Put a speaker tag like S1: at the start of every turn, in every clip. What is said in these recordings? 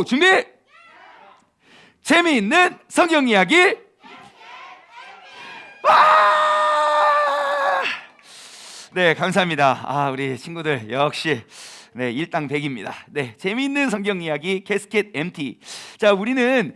S1: 고 준비. 재미있는 성경 이야기. 네, 감사합니다. 우리 친구들 역시 일당백입니다. 재미있는 성경 이야기 캐스켓 MT. 자, 우리는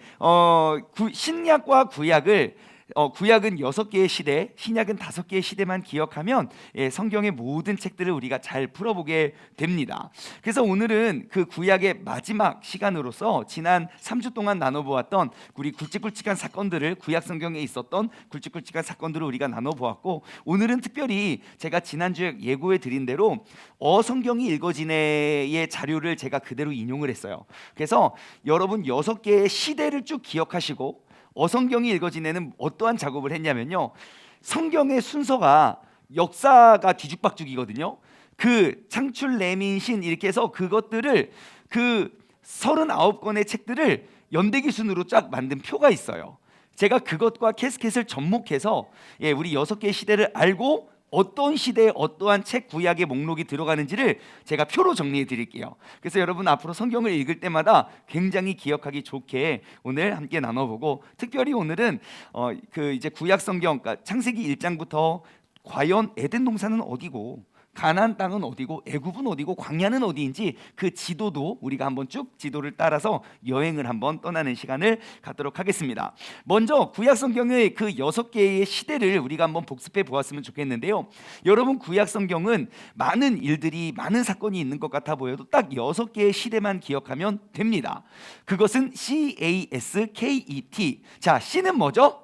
S1: 신약과 구약을 구약은 6개의 시대, 신약은 5개의 시대만 기억하면 성경의 모든 책들을 우리가 잘 풀어보게 됩니다. 그래서 오늘은 그 구약의 마지막 시간으로서 지난 3주 동안 나눠보았던 우리 굵직굵직한 사건들을, 구약 성경에 있었던 굵직굵직한 사건들을 우리가 나눠보았고, 오늘은 특별히 제가 지난주에 예고해 드린 대로 성경이 읽어지네의 자료를 제가 그대로 인용을 했어요. 그래서 여러분 6개의 시대를 쭉 기억하시고, 성경이 읽어지네는 어떠한 작업을 했냐면요, 성경의 순서가 역사가 뒤죽박죽이거든요. 그 창출, 레민신 이렇게 해서 그것들을 그 39권의 책들을 연대기 순으로 쫙 만든 표가 있어요. 제가 그것과 캐스켓을 접목해서 우리 6개의 시대를 알고 어떤 시대에 어떠한 책 구약의 목록이 들어가는지를 제가 표로 정리해 드릴게요. 그래서 여러분 앞으로 성경을 읽을 때마다 굉장히 기억하기 좋게 오늘 함께 나눠보고, 특별히 오늘은 이제 구약 성경, 그러니까 창세기 1장부터 과연 에덴 동산은 어디고, 가나안 땅은 어디고, 애굽은 어디고, 광야는 어디인지 그 지도도 우리가 한번 쭉 지도를 따라서 여행을 한번 떠나는 시간을 갖도록 하겠습니다. 먼저 구약 성경의 그 6개의 시대를 우리가 한번 복습해 보았으면 좋겠는데요, 여러분 구약 성경은 많은 일들이, 많은 사건이 있는 것 같아 보여도 딱 6개의 시대만 기억하면 됩니다. 그것은 CASKET. 자, C는 뭐죠?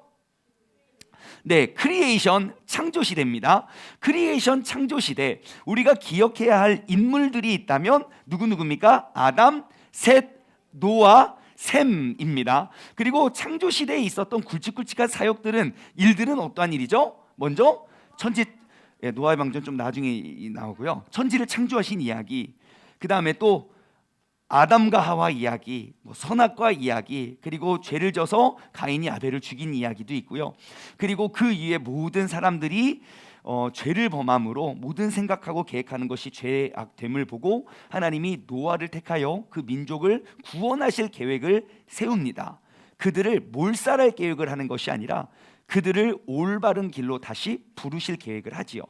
S1: 크리에이션, 창조 시대입니다. 크리에이션, 창조 시대, 우리가 기억해야 할 인물들이 있다면 누구입니까? 아담, 셋, 노아, 셈입니다. 그리고 창조 시대에 있었던 굵직굵직한 사역들은, 일들은 어떠한 일이죠? 먼저 천지, 노아의 방전 좀 나중에 나오고요, 천지를 창조하신 이야기, 그 다음에 또 아담과 하와 이야기, 선악과 이야기, 그리고 죄를 져서 가인이 아벨을 죽인 이야기도 있고요. 그리고 그 이후에 모든 사람들이 죄를 범함으로 모든 생각하고 계획하는 것이 죄악됨을 보고 하나님이 노아를 택하여 그 민족을 구원하실 계획을 세웁니다. 그들을 몰살할 계획을 하는 것이 아니라 그들을 올바른 길로 다시 부르실 계획을 하지요.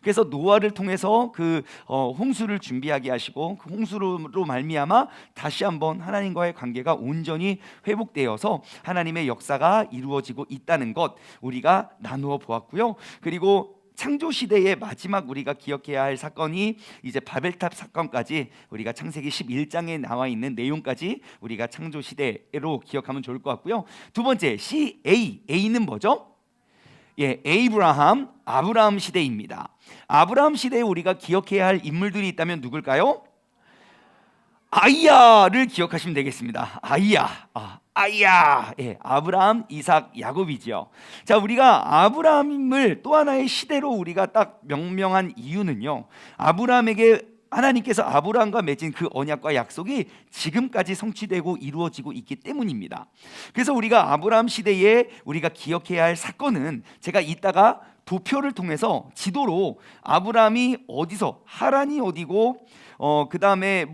S1: 그래서 노아를 통해서 그 홍수를 준비하게 하시고, 그 홍수로 말미암아 다시 한번 하나님과의 관계가 온전히 회복되어서 하나님의 역사가 이루어지고 있다는 것 우리가 나누어 보았고요. 그리고 창조 시대의 마지막 우리가 기억해야 할 사건이 이제 바벨탑 사건까지, 우리가 창세기 11장에 나와 있는 내용까지 우리가 창조 시대로 기억하면 좋을 것 같고요. 두 번째 A는 뭐죠? 아브라함 시대입니다. 아브라함 시대에 우리가 기억해야 할 인물들이 있다면 누굴까요? 아이야를 기억하시면 되겠습니다. 아이야. 아브라함, 이삭, 야곱이죠. 자, 우리가 아브라함을 또 하나의 시대로 우리가 딱 명명한 이유는요, 아브라함에게 하나님께서 아브라함과 맺은 그 언약과 약속이 지금까지 성취되고 이루어지고 있기 때문입니다. 그래서 우리가 아브라함 시대에 우리가 기억해야 할 사건은, 제가 이따가 도표를 통해서 지도로 아브라함이 어디서, 하란이 어디고 그 다음에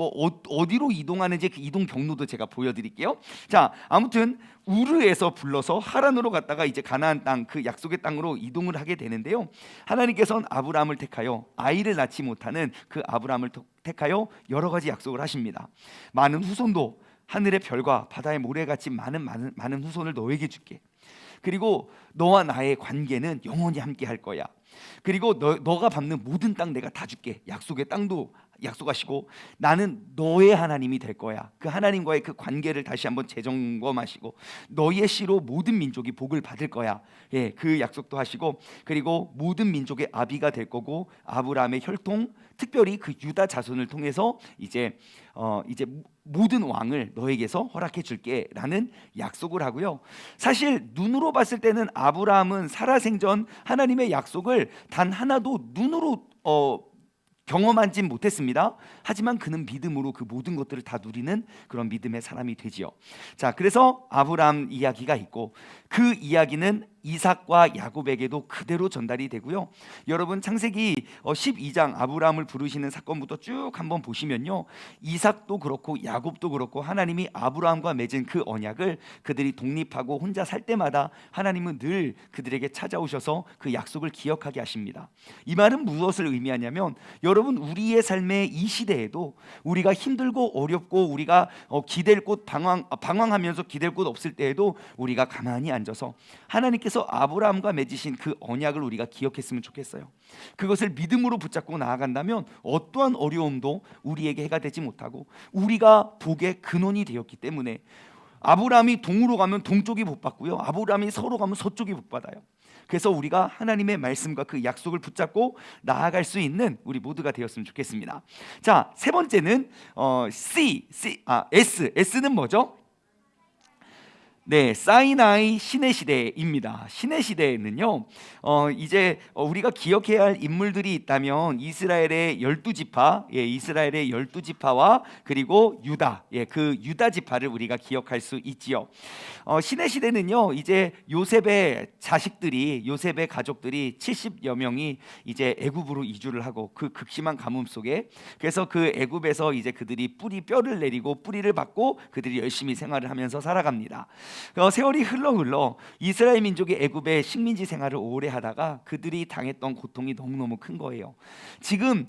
S1: 어디로 이동하는지 그 이동 경로도 제가 보여드릴게요. 자, 아무튼 우르에서 불러서 하란으로 갔다가 이제 가나안 땅, 그 약속의 땅으로 이동을 하게 되는데요, 하나님께서는 아브라함을 택하여 아이를 낳지 못하는 그 아브라함을 택하여 여러 가지 약속을 하십니다. 많은 후손도 하늘의 별과 바다의 모래같이 많은 후손을 너에게 줄게. 그리고 너와 나의 관계는 영원히 함께 할 거야. 그리고 너가 밟는 모든 땅 내가 다 줄게. 약속의 땅도 약속하시고, 나는 너의 하나님이 될 거야. 그 하나님과의 그 관계를 다시 한번 재점검하시고, 너의 씨로 모든 민족이 복을 받을 거야. 그 약속도 하시고, 그리고 모든 민족의 아비가 될 거고, 아브라함의 혈통, 특별히 그 유다 자손을 통해서 이제 모든 왕을 너에게서 허락해 줄게라는 약속을 하고요. 사실 눈으로 봤을 때는 아브라함은 살아생전 하나님의 약속을 단 하나도 눈으로 경험하진 못했습니다. 하지만 그는 믿음으로 그 모든 것들을 다 누리는 그런 믿음의 사람이 되지요. 자, 그래서 아브라함 이야기가 있고, 그 이야기는 이삭과 야곱에게도 그대로 전달이 되고요. 여러분 창세기 12장 아브라함을 부르시는 사건부터 쭉 한번 보시면요, 이삭도 그렇고 야곱도 그렇고 하나님이 아브라함과 맺은 그 언약을 그들이 독립하고 혼자 살 때마다 하나님은 늘 그들에게 찾아오셔서 그 약속을 기억하게 하십니다. 이 말은 무엇을 의미하냐면, 여러분 우리의 삶의 이 시대에도 우리가 힘들고 어렵고 우리가 기댈 곳 방황하면서 기댈 곳 없을 때에도 우리가 가만히 앉아서 하나님께서 아브라함과 맺으신 그 언약을 우리가 기억했으면 좋겠어요. 그것을 믿음으로 붙잡고 나아간다면 어떠한 어려움도 우리에게 해가 되지 못하고, 우리가 복의 근원이 되었기 때문에 아브라함이 동으로 가면 동쪽이 복 받고요, 아브라함이 서로 가면 서쪽이 복 받아요. 그래서 우리가 하나님의 말씀과 그 약속을 붙잡고 나아갈 수 있는 우리 모두가 되었으면 좋겠습니다. 자, 세 번째는 S는 뭐죠? 네, 사이나이 신의 시대입니다. 신의 시대에는요, 이제 우리가 기억해야 할 인물들이 있다면 이스라엘의 12지파, 이스라엘의 12지파와 그리고 유다, 그 유다 지파를 우리가 기억할 수 있지요. 신의 시대는요, 이제 요셉의 자식들이, 요셉의 가족들이 70여 명이 이제 애굽으로 이주를 하고, 그 극심한 가뭄 속에, 그래서 그 애굽에서 이제 그들이 뼈를 내리고 뿌리를 받고 그들이 열심히 생활을 하면서 살아갑니다. 세월이 흘러 이스라엘 민족이 애굽의 식민지 생활을 오래 하다가 그들이 당했던 고통이 너무너무 큰 거예요. 지금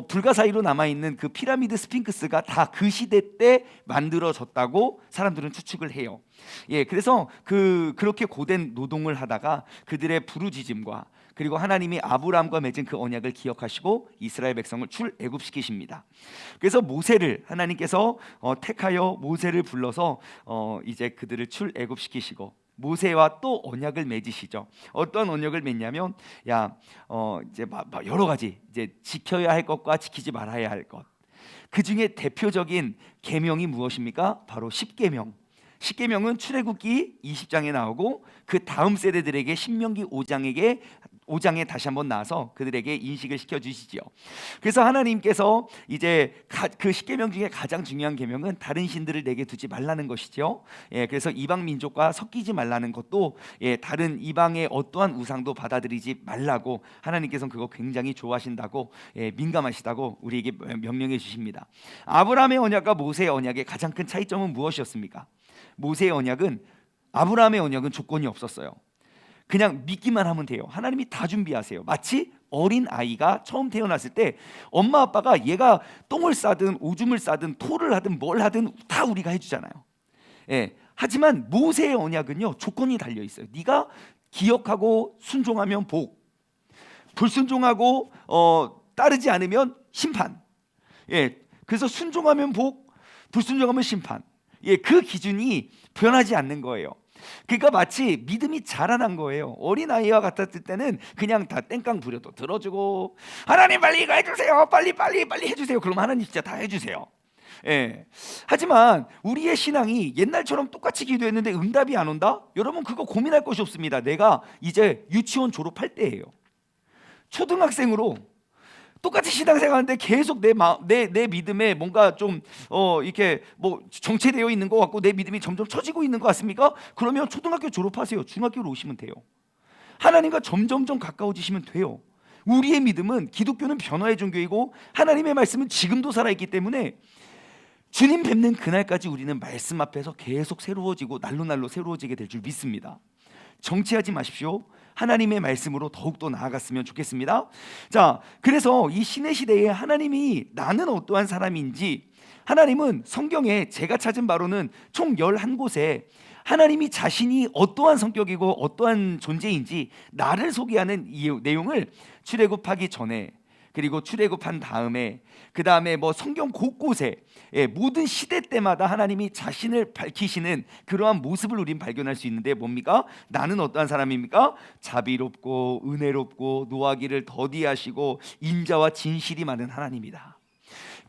S1: 불가사의로 남아있는 그 피라미드 스핑크스가 다 그 시대 때 만들어졌다고 사람들은 추측을 해요. 그래서 그렇게 고된 노동을 하다가 그들의 부르짖음과 그리고 하나님이 아브라함과 맺은 그 언약을 기억하시고 이스라엘 백성을 출애굽시키십니다. 그래서 모세를 하나님께서 택하여 모세를 불러서 이제 그들을 출애굽시키시고, 모세와 또 언약을 맺으시죠. 어떤 언약을 맺냐면, 이제 여러 가지 이제 지켜야 할 것과 지키지 말아야 할 것. 그 중에 대표적인 계명이 무엇입니까? 바로 십계명. 십계명은 출애굽기 20장에 나오고, 그 다음 세대들에게 신명기 5장에 다시 한번 나와서 그들에게 인식을 시켜주시죠. 그래서 하나님께서 이제 그 십계명 중에 가장 중요한 계명은 다른 신들을 내게 두지 말라는 것이죠. 그래서 이방 민족과 섞이지 말라는 것도, 다른 이방의 어떠한 우상도 받아들이지 말라고 하나님께서는 그거 굉장히 좋아하신다고, 민감하시다고 우리에게 명령해 주십니다. 아브라함의 언약과 모세의 언약의 가장 큰 차이점은 무엇이었습니까? 모세의 언약은, 아브라함의 언약은 조건이 없었어요. 그냥 믿기만 하면 돼요. 하나님이 다 준비하세요. 마치 어린 아이가 처음 태어났을 때 엄마 아빠가 얘가 똥을 싸든 오줌을 싸든 토를 하든 뭘 하든 다 우리가 해주잖아요. 하지만 모세의 언약은요, 조건이 달려 있어요. 네가 기억하고 순종하면 복, 불순종하고 따르지 않으면 심판. 그래서 순종하면 복, 불순종하면 심판. 그 기준이 변하지 않는 거예요. 그러니까 마치 믿음이 자라난 거예요. 어린아이와 같았을 때는 그냥 다 땡깡 부려도 들어주고, 하나님 빨리 이거 해주세요, 빨리 해주세요. 그럼 하나님 진짜 다 해주세요. 하지만 우리의 신앙이 옛날처럼 똑같이 기도했는데 응답이 안 온다? 여러분 그거 고민할 것이 없습니다. 내가 이제 유치원 졸업할 때예요. 초등학생으로 똑같이 신앙생활하는데 계속 내 믿음에 뭔가 좀 이렇게 뭐 정체되어 있는 것 같고 내 믿음이 점점 처지고 있는 것 같습니까? 그러면 초등학교 졸업하세요. 중학교로 오시면 돼요. 하나님과 점점점 가까워지시면 돼요. 우리의 믿음은, 기독교는 변화의 종교이고 하나님의 말씀은 지금도 살아있기 때문에 주님 뵙는 그날까지 우리는 말씀 앞에서 계속 새로워지고 날로 새로워지게 될 줄 믿습니다. 정체하지 마십시오. 하나님의 말씀으로 더욱더 나아갔으면 좋겠습니다. 자, 그래서 이 신의 시대에 하나님이 나는 어떠한 사람인지, 하나님은 성경에 제가 찾은 바로는 총 11곳에 하나님이 자신이 어떠한 성격이고 어떠한 존재인지 나를 소개하는 이 내용을 출애굽하기 전에, 그리고 출애굽한 다음에, 그 다음에 뭐 성경 곳곳에 모든 시대 때마다 하나님이 자신을 밝히시는 그러한 모습을 우린 발견할 수 있는데, 뭡니까? 나는 어떠한 사람입니까? 자비롭고 은혜롭고 노하기를 더디하시고 인자와 진실이 많은 하나님이다.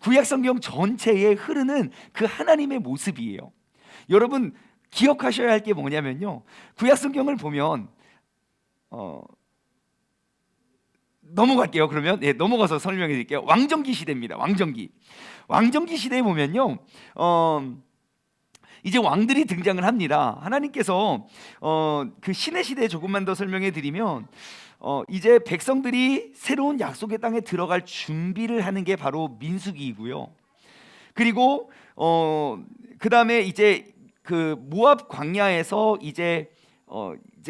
S1: 구약 성경 전체에 흐르는 그 하나님의 모습이에요. 여러분 기억하셔야 할 게 뭐냐면요, 구약 성경을 보면 넘어갈게요. 그러면 넘어가서 설명해 드릴게요. 왕정기 시대입니다. 왕정기 시대에 보면요, 이제 왕들이 등장을 합니다. 하나님께서 그 신의 시대에 조금만 더 설명해 드리면 이제 백성들이 새로운 약속의 땅에 들어갈 준비를 하는 게 바로 민수기이고요. 그리고 그 다음에 이제 그 모압 광야에서 이제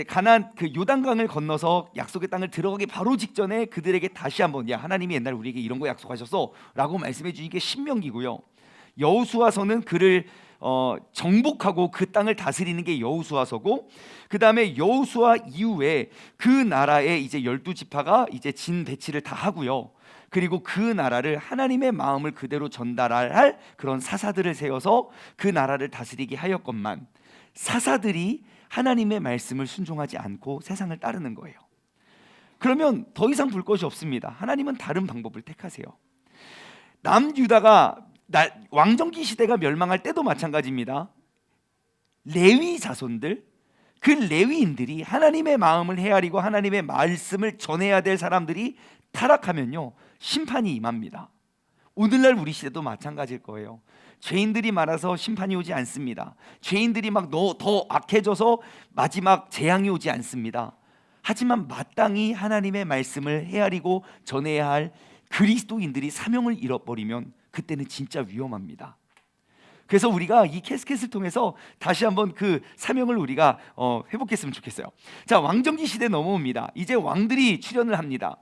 S1: 가나안 그 요단강을 건너서 약속의 땅을 들어가기 바로 직전에 그들에게 다시 한번, 야, 하나님이 옛날 우리에게 이런 거 약속하셨어라고 말씀해 주신 게 신명기고요. 여호수아서는 그를 정복하고 그 땅을 다스리는 게 여호수아서고, 그 다음에 여호수아 이후에 그 나라의 이제 12지파가 이제 진 배치를 다 하고요. 그리고 그 나라를 하나님의 마음을 그대로 전달할 그런 사사들을 세워서 그 나라를 다스리게 하였건만, 사사들이 하나님의 말씀을 순종하지 않고 세상을 따르는 거예요. 그러면 더 이상 볼 것이 없습니다. 하나님은 다른 방법을 택하세요. 남유다가 왕정기 시대가 멸망할 때도 마찬가지입니다. 레위 자손들, 그 레위인들이 하나님의 마음을 헤아리고 하나님의 말씀을 전해야 될 사람들이 타락하면요, 심판이 임합니다. 오늘날 우리 시대도 마찬가지일 거예요. 죄인들이 많아서 심판이 오지 않습니다. 죄인들이 막 더 악해져서 마지막 재앙이 오지 않습니다. 하지만 마땅히 하나님의 말씀을 헤아리고 전해야 할 그리스도인들이 사명을 잃어버리면 그때는 진짜 위험합니다. 그래서 우리가 이 캐스켓을 통해서 다시 한번 그 사명을 우리가 회복했으면 좋겠어요. 자, 왕정기 시대 넘어옵니다. 이제 왕들이 출현을 합니다.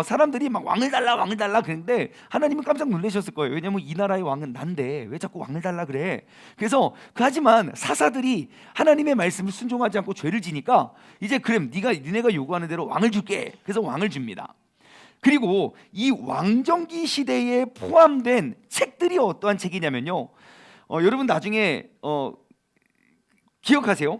S1: 사람들이 막 왕을 달라 그랬는데 하나님은 깜짝 놀라셨을 거예요. 왜냐하면 이 나라의 왕은 난데 왜 자꾸 왕을 달라 그래. 그래서 하지만 사사들이 하나님의 말씀을 순종하지 않고 죄를 지니까 이제 그래, 니네가 요구하는 대로 왕을 줄게. 그래서 왕을 줍니다. 그리고 이 왕정기 시대에 포함된 책들이 어떠한 책이냐면요, 여러분 나중에 기억하세요.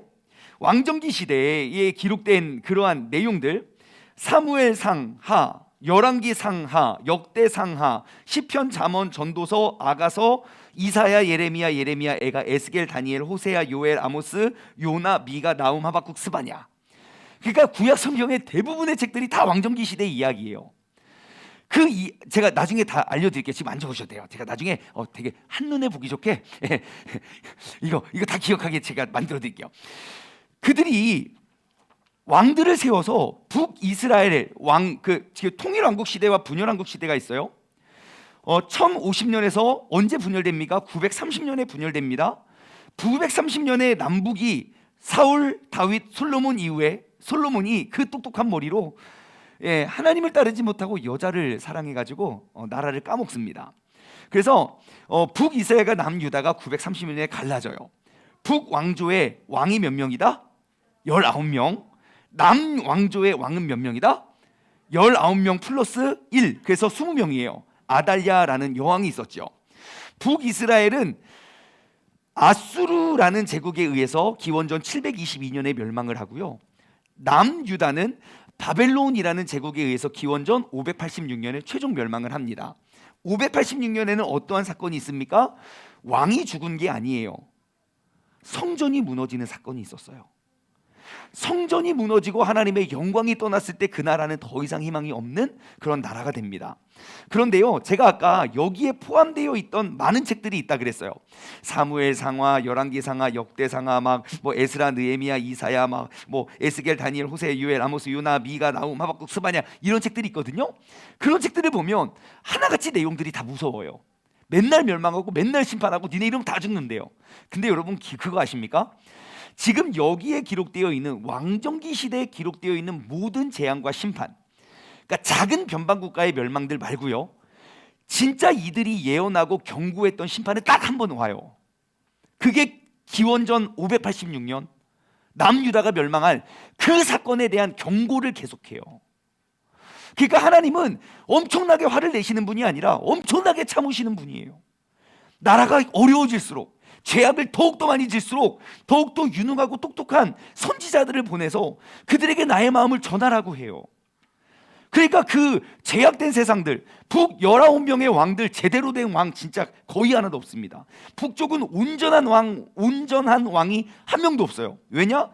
S1: 왕정기 시대에 기록된 그러한 내용들, 사무엘상 하, 열왕기상 하, 역대상 하, 시편, 잠언, 전도서, 아가서, 이사야, 예레미야, 에가, 에스겔, 다니엘, 호세야, 요엘, 아모스, 요나, 미가, 나움, 하박국, 스바냐. 그러니까 구약 성경의 대부분의 책들이 다 왕정기 시대 이야기예요. 제가 나중에 다 알려드릴게요. 지금 안 적으셔도 돼요. 제가 나중에 되게 한눈에 보기 좋게 이거 다 기억하게 제가 만들어드릴게요. 그들이 왕들을 세워서 북이스라엘 통일왕국 시대와 분열왕국 시대가 있어요. 1050년에서 언제 분열됩니까? 930년에 분열됩니다. 930년에 남북이 사울, 다윗, 솔로몬 이후에 솔로몬이 그 똑똑한 머리로 하나님을 따르지 못하고 여자를 사랑해가지고 나라를 까먹습니다. 그래서 북이스라엘과 남유다가 930년에 갈라져요. 북왕조의 왕이 몇 명이다? 19명. 남왕조의 왕은 몇 명이다? 19명 플러스 1, 그래서 20명이에요. 아달랴라는 여왕이 있었죠. 북이스라엘은 아수르라는 제국에 의해서 기원전 722년에 멸망을 하고요. 남유다는 바벨론이라는 제국에 의해서 기원전 586년에 최종 멸망을 합니다. 586년에는 어떠한 사건이 있습니까? 왕이 죽은 게 아니에요. 성전이 무너지는 사건이 있었어요. 성전이 무너지고 하나님의 영광이 떠났을 때 그 나라는 더 이상 희망이 없는 그런 나라가 됩니다. 그런데요, 제가 아까 여기에 포함되어 있던 많은 책들이 있다 그랬어요. 사무엘 상하, 열왕기 상하, 역대 상하, 에스라, 느헤미야, 이사야, 에스겔, 다니엘, 호세, 요엘, 아모스, 요나, 미가, 나움, 하박국, 스바냐, 이런 책들이 있거든요. 그런 책들을 보면 하나같이 내용들이 다 무서워요. 맨날 멸망하고 맨날 심판하고 니네 이름 다 죽는데요. 근데 여러분 그거 아십니까? 지금 여기에 기록되어 있는 왕정기 시대에 기록되어 있는 모든 재앙과 심판, 그러니까 작은 변방 국가의 멸망들 말고요, 진짜 이들이 예언하고 경고했던 심판은 딱 한 번 와요. 그게 기원전 586년 남유다가 멸망할 그 사건에 대한 경고를 계속해요. 그러니까 하나님은 엄청나게 화를 내시는 분이 아니라 엄청나게 참으시는 분이에요. 나라가 어려워질수록, 죄악을 더욱더 많이 질수록 더욱더 유능하고 똑똑한 선지자들을 보내서 그들에게 나의 마음을 전하라고 해요. 그러니까 그 제약된 세상들, 북 19명의 왕들, 제대로 된 왕 진짜 거의 하나도 없습니다. 북쪽은 온전한 왕이 한 명도 없어요. 왜냐?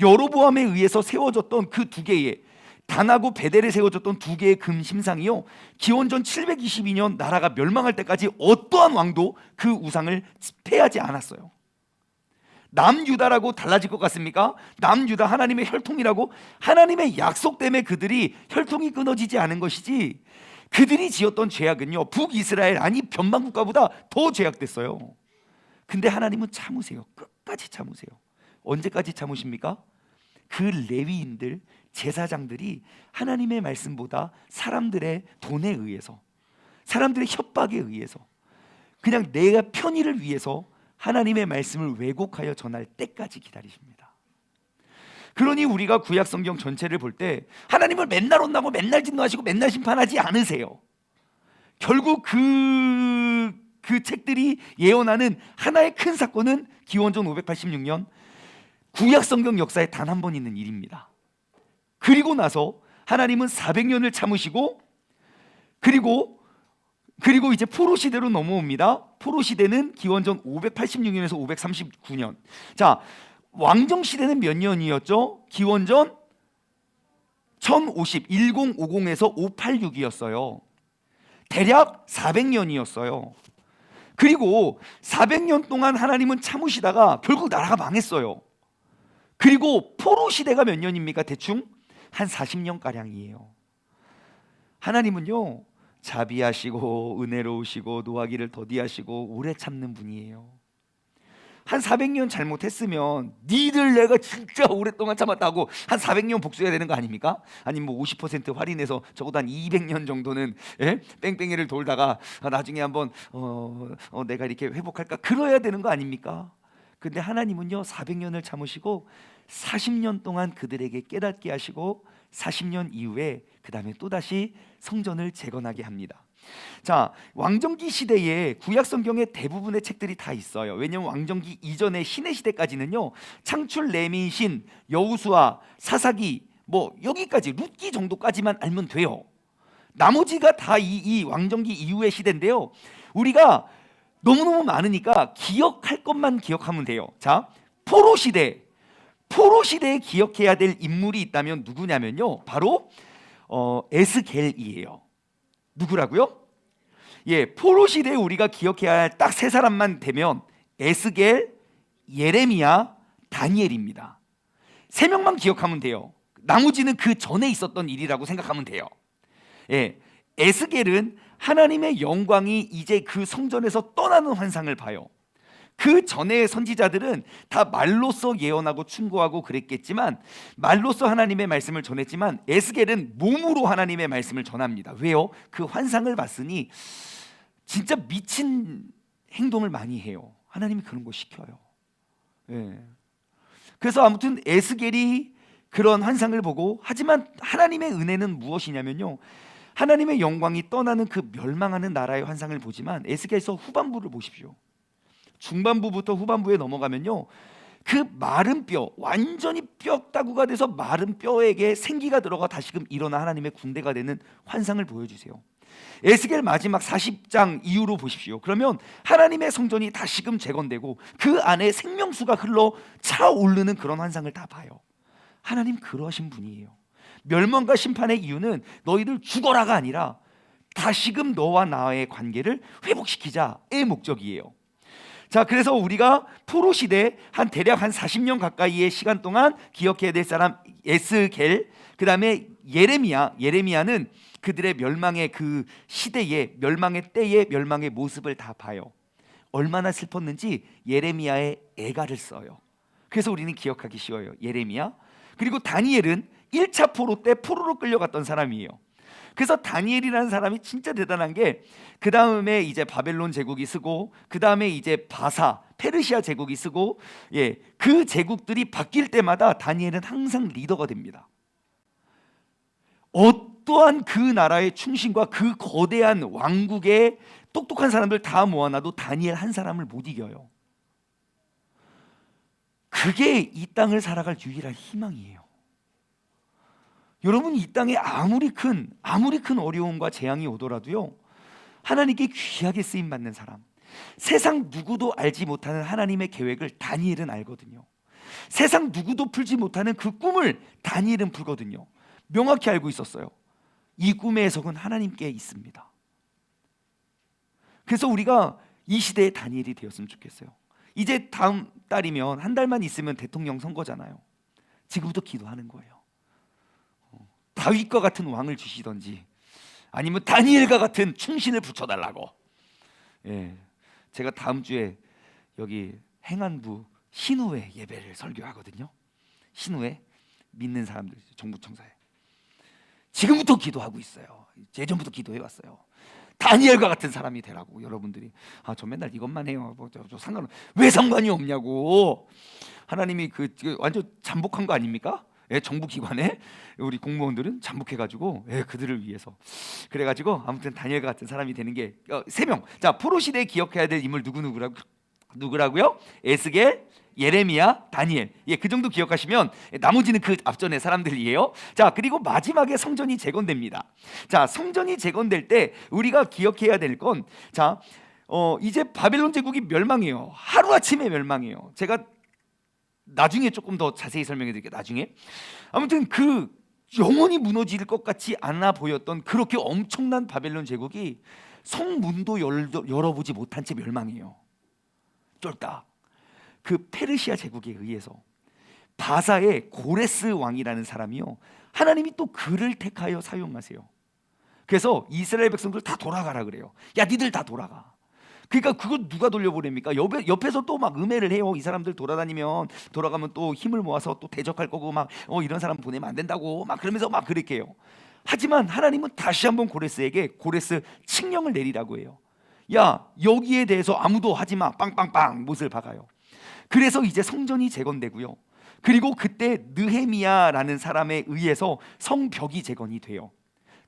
S1: 여로보암에 의해서 세워졌던 그 두 개의, 단하고 베델에 세워졌던 두 개의 금 심상이요, 기원전 722년 나라가 멸망할 때까지 어떠한 왕도 그 우상을 패하지 않았어요. 남유다라고 달라질 것 같습니까? 남유다 하나님의 혈통이라고? 하나님의 약속 때문에 그들이 혈통이 끊어지지 않은 것이지, 그들이 지었던 죄악은요 북이스라엘 아니 변방국가보다 더 죄악됐어요. 근데 하나님은 참으세요. 끝까지 참으세요. 언제까지 참으십니까? 그 레위인들, 제사장들이 하나님의 말씀보다 사람들의 돈에 의해서, 사람들의 협박에 의해서, 그냥 내가 편의를 위해서 하나님의 말씀을 왜곡하여 전할 때까지 기다리십니다. 그러니 우리가 구약 성경 전체를 볼 때 하나님을 맨날 혼나고 맨날 진노하시고 맨날 심판하지 않으세요. 결국 그 책들이 예언하는 하나의 큰 사건은 기원전 586년 구약 성경 역사에 단 한 번 있는 일입니다. 그리고 나서 하나님은 400년을 참으시고 그리고 이제 포로 시대로 넘어옵니다. 포로 시대는 기원전 586년에서 539년. 자, 왕정 시대는 몇 년이었죠? 기원전 1050에서 586이었어요. 대략 400년이었어요. 그리고 400년 동안 하나님은 참으시다가 결국 나라가 망했어요. 그리고 포로 시대가 몇 년입니까? 대충 한 40년 가량이에요. 하나님은요 자비하시고 은혜로우시고 노하기를 더디하시고 오래 참는 분이에요. 한 400년 잘못했으면 니들 내가 진짜 오랫동안 참았다고 한 400년 복수해야 되는 거 아닙니까? 아니면 뭐 50% 할인해서 적어도 한 200년 정도는 뺑뺑이를 돌다가 나중에 한번 내가 이렇게 회복할까 그러야 되는 거 아닙니까? 근데 하나님은요 400년을 참으시고 40년 동안 그들에게 깨닫게 하시고 40년 이후에 그 다음에 또다시 성전을 재건하게 합니다. 자, 왕정기 시대에 구약 성경의 대부분의 책들이 다 있어요. 왜냐하면 왕정기 이전의 신의 시대까지는요 창출, 레민신, 여호수아, 사사기 뭐 여기까지 룻기 정도까지만 알면 돼요. 나머지가 다 이 왕정기 이후의 시대인데요, 우리가 너무너무 많으니까 기억할 것만 기억하면 돼요. 자, 포로 시대에 기억해야 될 인물이 있다면 누구냐면요 바로 에스겔이에요. 누구라고요? 예, 포로 시대에 우리가 기억해야 할 딱 세 사람만 되면 에스겔, 예레미야, 다니엘입니다. 세 명만 기억하면 돼요. 나머지는 그 전에 있었던 일이라고 생각하면 돼요. 예, 에스겔은 하나님의 영광이 이제 그 성전에서 떠나는 환상을 봐요. 그 전에 선지자들은 다 말로써 예언하고 충고하고 그랬겠지만, 말로써 하나님의 말씀을 전했지만 에스겔은 몸으로 하나님의 말씀을 전합니다. 왜요? 그 환상을 봤으니 진짜 미친 행동을 많이 해요. 하나님이 그런 거 시켜요. 예. 그래서 아무튼 에스겔이 그런 환상을 보고, 하지만 하나님의 은혜는 무엇이냐면요, 하나님의 영광이 떠나는 그 멸망하는 나라의 환상을 보지만 에스겔서 후반부를 보십시오. 중반부부터 후반부에 넘어가면요 그 마른 뼈, 완전히 뼈다구가 돼서 마른 뼈에게 생기가 들어가 다시금 일어나 하나님의 군대가 되는 환상을 보여주세요. 에스겔 마지막 40장 이후로 보십시오. 그러면 하나님의 성전이 다시금 재건되고 그 안에 생명수가 흘러 차오르는 그런 환상을 다 봐요. 하나님 그러하신 분이에요. 멸망과 심판의 이유는 너희들 죽어라가 아니라 다시금 너와 나의 관계를 회복시키자의 목적이에요. 자, 그래서 우리가 포로 시대 대략 한 40년 가까이의 시간 동안 기억해야 될 사람 에스겔, 그 다음에 예레미야는 그들의 멸망의 그 시대의 멸망의 때의 멸망의 모습을 다 봐요. 얼마나 슬펐는지 예레미야의 애가를 써요. 그래서 우리는 기억하기 쉬워요. 예레미야. 그리고 다니엘은 1차 포로 때 포로로 끌려갔던 사람이에요. 그래서 다니엘이라는 사람이 진짜 대단한 게, 그 다음에 이제 바벨론 제국이 쓰고, 그 다음에 이제 페르시아 제국이 쓰고, 예, 그 제국들이 바뀔 때마다 다니엘은 항상 리더가 됩니다. 어떠한 그 나라의 충신과 그 거대한 왕국의 똑똑한 사람들 다 모아놔도 다니엘 한 사람을 못 이겨요. 그게 이 땅을 살아갈 유일한 희망이에요. 여러분, 이 땅에 아무리 큰 어려움과 재앙이 오더라도요, 하나님께 귀하게 쓰임 받는 사람, 세상 누구도 알지 못하는 하나님의 계획을 다니엘은 알거든요. 세상 누구도 풀지 못하는 그 꿈을 다니엘은 풀거든요. 명확히 알고 있었어요. 이 꿈의 해석은 하나님께 있습니다. 그래서 우리가 이 시대의 다니엘이 되었으면 좋겠어요. 이제 다음 달이면 한 달만 있으면 대통령 선거잖아요. 지금부터 기도하는 거예요. 다윗과 같은 왕을 주시던지 아니면 다니엘과 같은 충신을 붙여달라고. 예, 제가 다음 주에 여기 행안부 신우회 예배를 설교하거든요. 신우회 믿는 사람들 정부청사에 지금부터 기도하고 있어요. 예전부터 기도해 왔어요. 다니엘과 같은 사람이 되라고. 여러분들이 저 맨날 이것만 해요. 저 상관은 왜 상관이 없냐고. 하나님이 완전 잠복한 거 아닙니까? 예, 정부 기관에 우리 공무원들은 잠복해가지고 그들을 위해서 그래가지고 아무튼 다니엘과 같은 사람이 되는 게 3명. 자, 포로 시대에 기억해야 될 인물 누구라고요? 에스겔, 예레미야, 다니엘. 예, 그 정도 기억하시면 나머지는 그 앞전의 사람들이에요. 자, 그리고 마지막에 성전이 재건됩니다. 자, 성전이 재건될 때 우리가 기억해야 될 건 이제 바벨론 제국이 멸망해요. 하루아침에 멸망해요. 제가 나중에 조금 더 자세히 설명해 드릴게요. 나중에. 아무튼 그 영원히 무너질 것 같지 않아 보였던 그렇게 엄청난 바벨론 제국이 성문도 열어보지 못한 채 멸망해요. 쫄딱. 그 페르시아 제국에 의해서 바사의 고레스 왕이라는 사람이요, 하나님이 또 그를 택하여 사용하세요. 그래서 이스라엘 백성들 다 돌아가라 그래요. 야, 니들 다 돌아가. 그러니까 그거 누가 돌려보냅니까? 옆에서 또 막 음해를 해요. 이 사람들 돌아가면 또 힘을 모아서 또 대적할 거고 막 이런 사람 보내면 안 된다고 막 그러면서 막 그렇게 해요. 하지만 하나님은 다시 한번 고레스에게 고레스 칙령을 내리라고 해요. 야, 여기에 대해서 아무도 하지 마. 빵빵빵 못을 박아요. 그래서 이제 성전이 재건되고요. 그리고 그때 느헤미야라는 사람에 의해서 성벽이 재건이 돼요.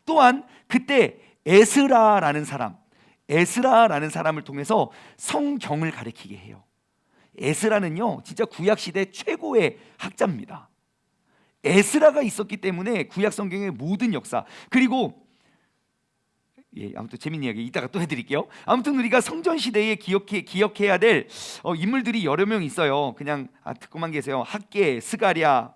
S1: 또한 그때 에스라라는 사람을 통해서 성경을 가르치게 해요. 에스라는요, 진짜 구약 시대 최고의 학자입니다. 에스라가 있었기 때문에 구약 성경의 모든 역사, 그리고 아무튼 재밌는 이야기 이따가 또 해드릴게요. 아무튼 우리가 성전 시대에 기억해야 될 인물들이 여러 명 있어요. 그냥 듣고만 계세요. 학계, 스가랴,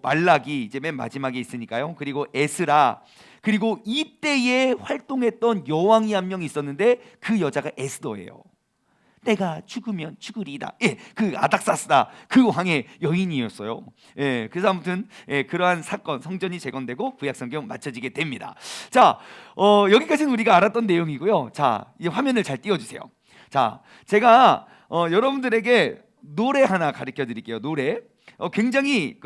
S1: 말라기 이제 맨 마지막에 있으니까요. 그리고 에스라, 그리고 이때에 활동했던 여왕이 한 명 있었는데 그 여자가 에스더예요. 내가 죽으면 죽으리이다. 그 아닥사스다, 그 왕의 여인이었어요. 그래서 아무튼 그러한 사건, 성전이 재건되고 구약성경 맞춰지게 됩니다. 자, 여기까지는 우리가 알았던 내용이고요. 자, 이 화면을 잘 띄워주세요. 자, 제가 여러분들에게 노래 하나 가르쳐 드릴게요. 노래. 굉장히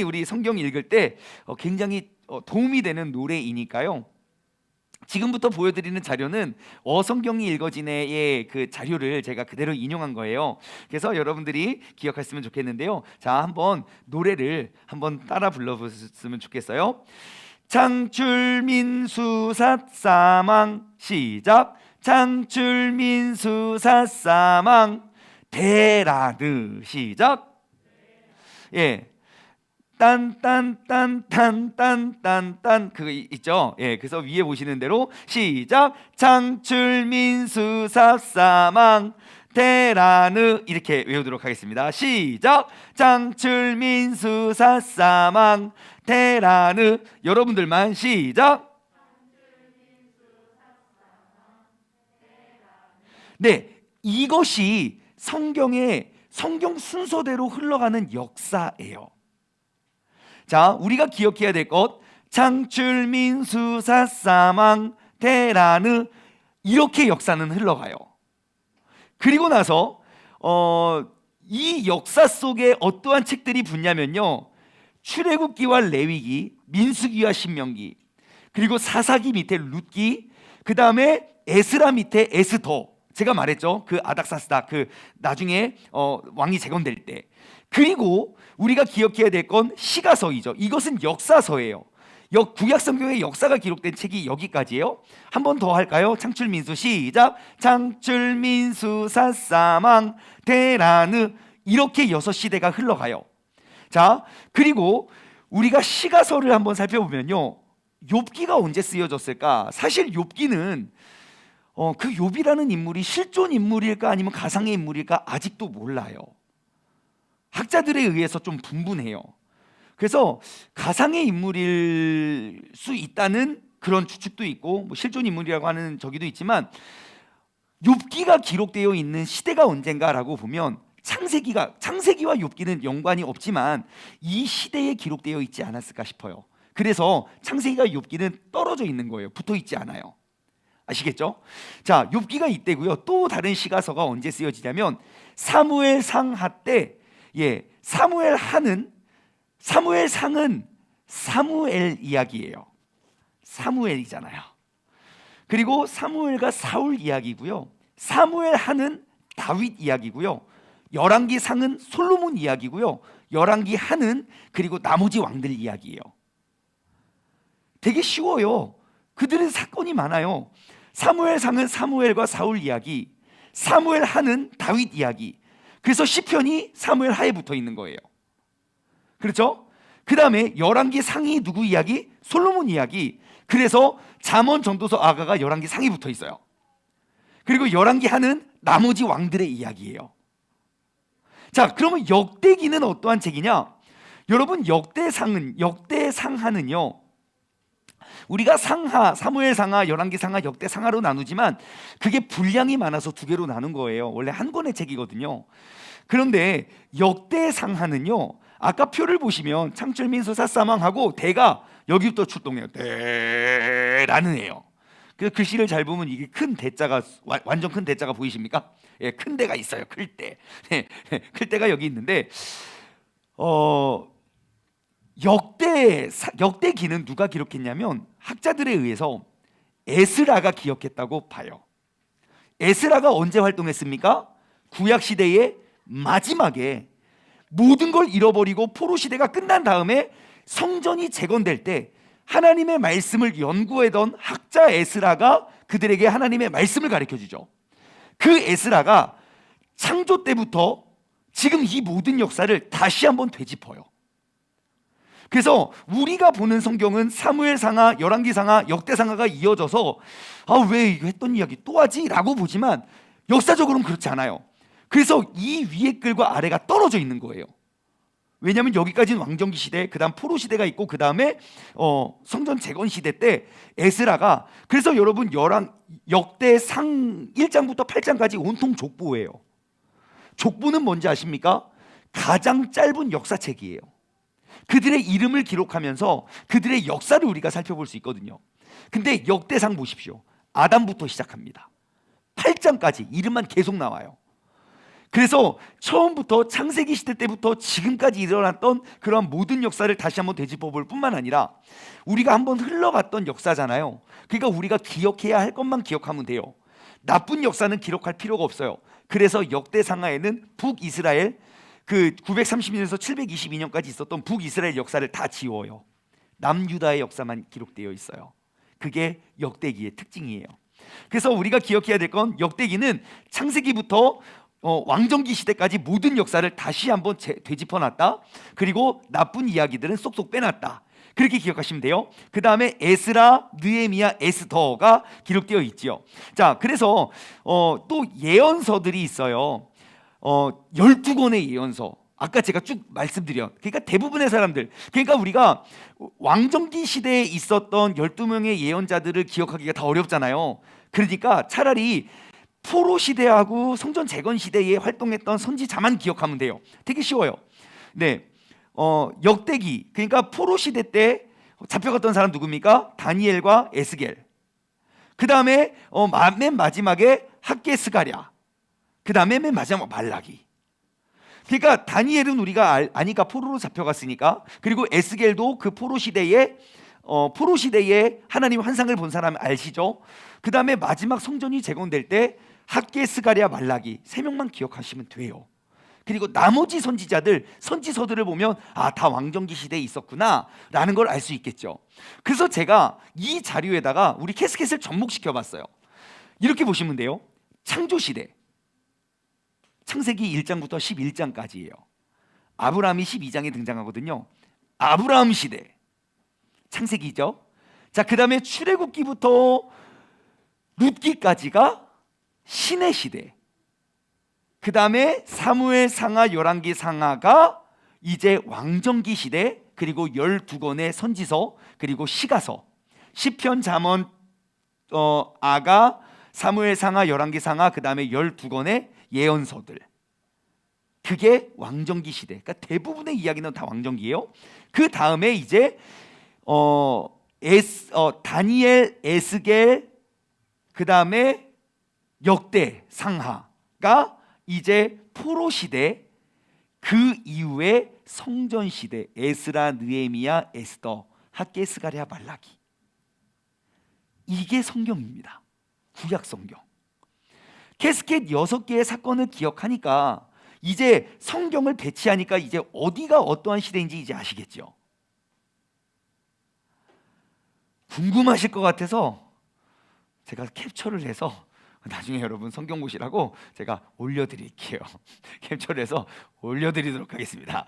S1: 우리 성경 읽을 때 굉장히 도움이 되는 노래이니까요. 지금부터 보여드리는 자료는 어성경이 읽어지네의 그 자료를 제가 그대로 인용한 거예요. 그래서 여러분들이 기억하시면 좋겠는데요. 자, 한번 노래를 한번 따라 불러보셨으면 좋겠어요. 창출민수삿사망 시작. 창출민수삿사망 대라드 시작. 딴딴딴딴딴딴딴 그거 있죠. 그래서 위에 보시는 대로 시작. 창출민수삽사망 대라느 이렇게 외우도록 하겠습니다. 시작. 창출민수삽사망 대라느. 여러분들만 시작. 네, 이것이 성경 순서대로 흘러가는 역사예요. 자, 우리가 기억해야 될 것, 창출민수삿사망 대라느, 이렇게 역사는 흘러가요. 그리고 나서 이 역사 속에 어떠한 책들이 붙냐면요, 출애굽기와 레위기, 민수기와 신명기, 그리고 사사기 밑에 룻기, 그 다음에 에스라 밑에 에스더. 제가 말했죠, 그 아닥사스다, 그 나중에 왕이 재건될 때. 그리고 우리가 기억해야 될 건 시가서이죠. 이것은 역사서예요. 구약 성경의 역사가 기록된 책이 여기까지예요. 한 번 더 할까요? 창출민수 시작. 창출민수삿사망 대라느. 이렇게 6시대가 흘러가요. 자, 그리고 우리가 시가서를 한번 살펴보면요, 욥기가 언제 쓰여졌을까? 사실 욥기는 그 욥이라는 인물이 실존 인물일까 아니면 가상의 인물일까 아직도 몰라요. 학자들에 의해서 좀 분분해요. 그래서 가상의 인물일 수 있다는 그런 추측도 있고, 실존 인물이라고 하는 저기도 있지만, 욥기가 기록되어 있는 시대가 언젠가라고 보면 창세기와 욥기는 연관이 없지만 이 시대에 기록되어 있지 않았을까 싶어요. 그래서 창세기가 욥기는 떨어져 있는 거예요. 붙어 있지 않아요. 아시겠죠? 자, 욥기가 이때고요. 또 다른 시가서가 언제 쓰여지냐면 사무엘상하 때, 사무엘상은 사무엘 이야기예요. 사무엘이잖아요. 그리고 사무엘과 사울 이야기고요. 사무엘하는 다윗 이야기고요. 열왕기상은 솔로몬 이야기고요. 열왕기하는 그리고 나머지 왕들 이야기예요. 되게 쉬워요. 그들은 사건이 많아요. 사무엘상은 사무엘과 사울 이야기, 사무엘하는 다윗 이야기. 그래서 시편이 사무엘하에 붙어 있는 거예요. 그렇죠? 그 다음에 열왕기상이 누구 이야기? 솔로몬 이야기. 그래서 잠언, 전도서, 아가가 열왕기상이 붙어 있어요. 그리고 열왕기하는 나머지 왕들의 이야기예요. 자, 그러면 역대기는 어떠한 책이냐? 여러분, 역대상하는요, 우리가 상하, 사무엘상하, 열왕기상하, 역대상하로 나누지만 그게 분량이 많아서 두 개로 나눈 거예요. 원래 한 권의 책이거든요. 그런데 역대상하는요, 아까 표를 보시면 창출민수사 사망하고 대가 여기부터 출동해요. 대라는 애요. 그 글씨를 잘 보면 이게 큰 대자가, 완전 큰 대자가 보이십니까? 예, 큰 대가 있어요. 클 대. 클 대가 여기 있는데 역대기는 누가 기록했냐면 학자들에 의해서 에스라가 기억했다고 봐요. 에스라가 언제 활동했습니까? 구약 시대의 마지막에 모든 걸 잃어버리고 포로 시대가 끝난 다음에 성전이 재건될 때 하나님의 말씀을 연구하던 학자 에스라가 그들에게 하나님의 말씀을 가르쳐 주죠. 그 에스라가 창조 때부터 지금 이 모든 역사를 다시 한번 되짚어요. 그래서 우리가 보는 성경은 사무엘상하, 열왕기상하, 역대상하가 이어져서 왜 이거 했던 이야기 또 하지? 라고 보지만 역사적으로는 그렇지 않아요. 그래서 이 위에 글과 아래가 떨어져 있는 거예요. 왜냐하면 여기까지는 왕정기 시대, 그 다음 포로 시대가 있고 그 다음에 성전 재건 시대 때 에스라가, 그래서 여러분 역대상 1장부터 8장까지 온통 족보예요. 족보는 뭔지 아십니까? 가장 짧은 역사책이에요. 그들의 이름을 기록하면서 그들의 역사를 우리가 살펴볼 수 있거든요. 근데 역대상 보십시오. 아담부터 시작합니다. 8장까지 이름만 계속 나와요. 그래서 처음부터 창세기 시대 때부터 지금까지 일어났던 그런 모든 역사를 다시 한번 되짚어볼 뿐만 아니라 우리가 한번 흘러갔던 역사잖아요. 그러니까 우리가 기억해야 할 것만 기억하면 돼요. 나쁜 역사는 기록할 필요가 없어요. 그래서 역대상하에는 북이스라엘, 그 930년에서 722년까지 있었던 북이스라엘 역사를 다 지워요. 남유다의 역사만 기록되어 있어요. 그게 역대기의 특징이에요. 그래서 우리가 기억해야 될 건 역대기는 창세기부터 왕정기 시대까지 모든 역사를 다시 한번 되짚어놨다. 그리고 나쁜 이야기들은 쏙쏙 빼놨다. 그렇게 기억하시면 돼요. 그 다음에 에스라, 느헤미야, 에스더가 기록되어 있지요. 자, 그래서 또 예언서들이 있어요. 12권의 예언서. 아까 제가 쭉 말씀드려. 그러니까 대부분의 사람들, 그러니까 우리가 왕정기 시대에 있었던 12명의 예언자들을 기억하기가 다 어렵잖아요. 그러니까 차라리 포로 시대하고 성전 재건 시대에 활동했던 선지자만 기억하면 돼요. 되게 쉬워요. 네, 역대기, 그러니까 포로 시대 때 잡혀갔던 사람 누굽니까? 다니엘과 에스겔. 그 다음에 맨 마지막에 학개스가랴. 그 다음에 맨 마지막 말라기. 그러니까 다니엘은 우리가 아니까 포로로 잡혀갔으니까, 그리고 에스겔도 그 포로 시대에 하나님 환상을 본 사람 아시죠? 그 다음에 마지막 성전이 재건될 때 학개스가랴, 말라기 3명만 기억하시면 돼요. 그리고 나머지 선지서들을 보면 다 왕정기 시대에 있었구나 라는 걸 알 수 있겠죠. 그래서 제가 이 자료에다가 우리 캐스켓을 접목시켜 봤어요. 이렇게 보시면 돼요. 창조시대, 창세기 1장부터 11장까지예요. 아브라함이 12장에 등장하거든요. 아브라함 시대, 창세기죠. 자, 그 다음에 출애굽기부터 룻기까지가 신의 시대. 그 다음에 사무엘 상하, 열왕기 상하가 이제 왕정기 시대, 그리고 12권의 선지서, 그리고 시가서, 시편, 잠언, 아가, 사무엘상하, 열왕기상하, 그 다음에 12권의 예언서들. 그게 왕정기 시대. 그러니까 대부분의 이야기는 다 왕정기예요. 그 다음에 이제 다니엘, 에스겔, 그 다음에 역대, 상하가 이제 포로 시대. 그 이후에 성전 시대, 에스라, 느헤미야, 에스더, 학개, 스가랴, 말라기. 이게 성경입니다. 구약 성경. 캐스켓 6개의 사건을 기억하니까 이제 성경을 배치하니까 이제 어디가 어떠한 시대인지 이제 아시겠죠? 궁금하실 것 같아서 제가 캡처를 해서 나중에 여러분 성경 보시라고 제가 올려드릴게요. 캡처를 해서 올려드리도록 하겠습니다.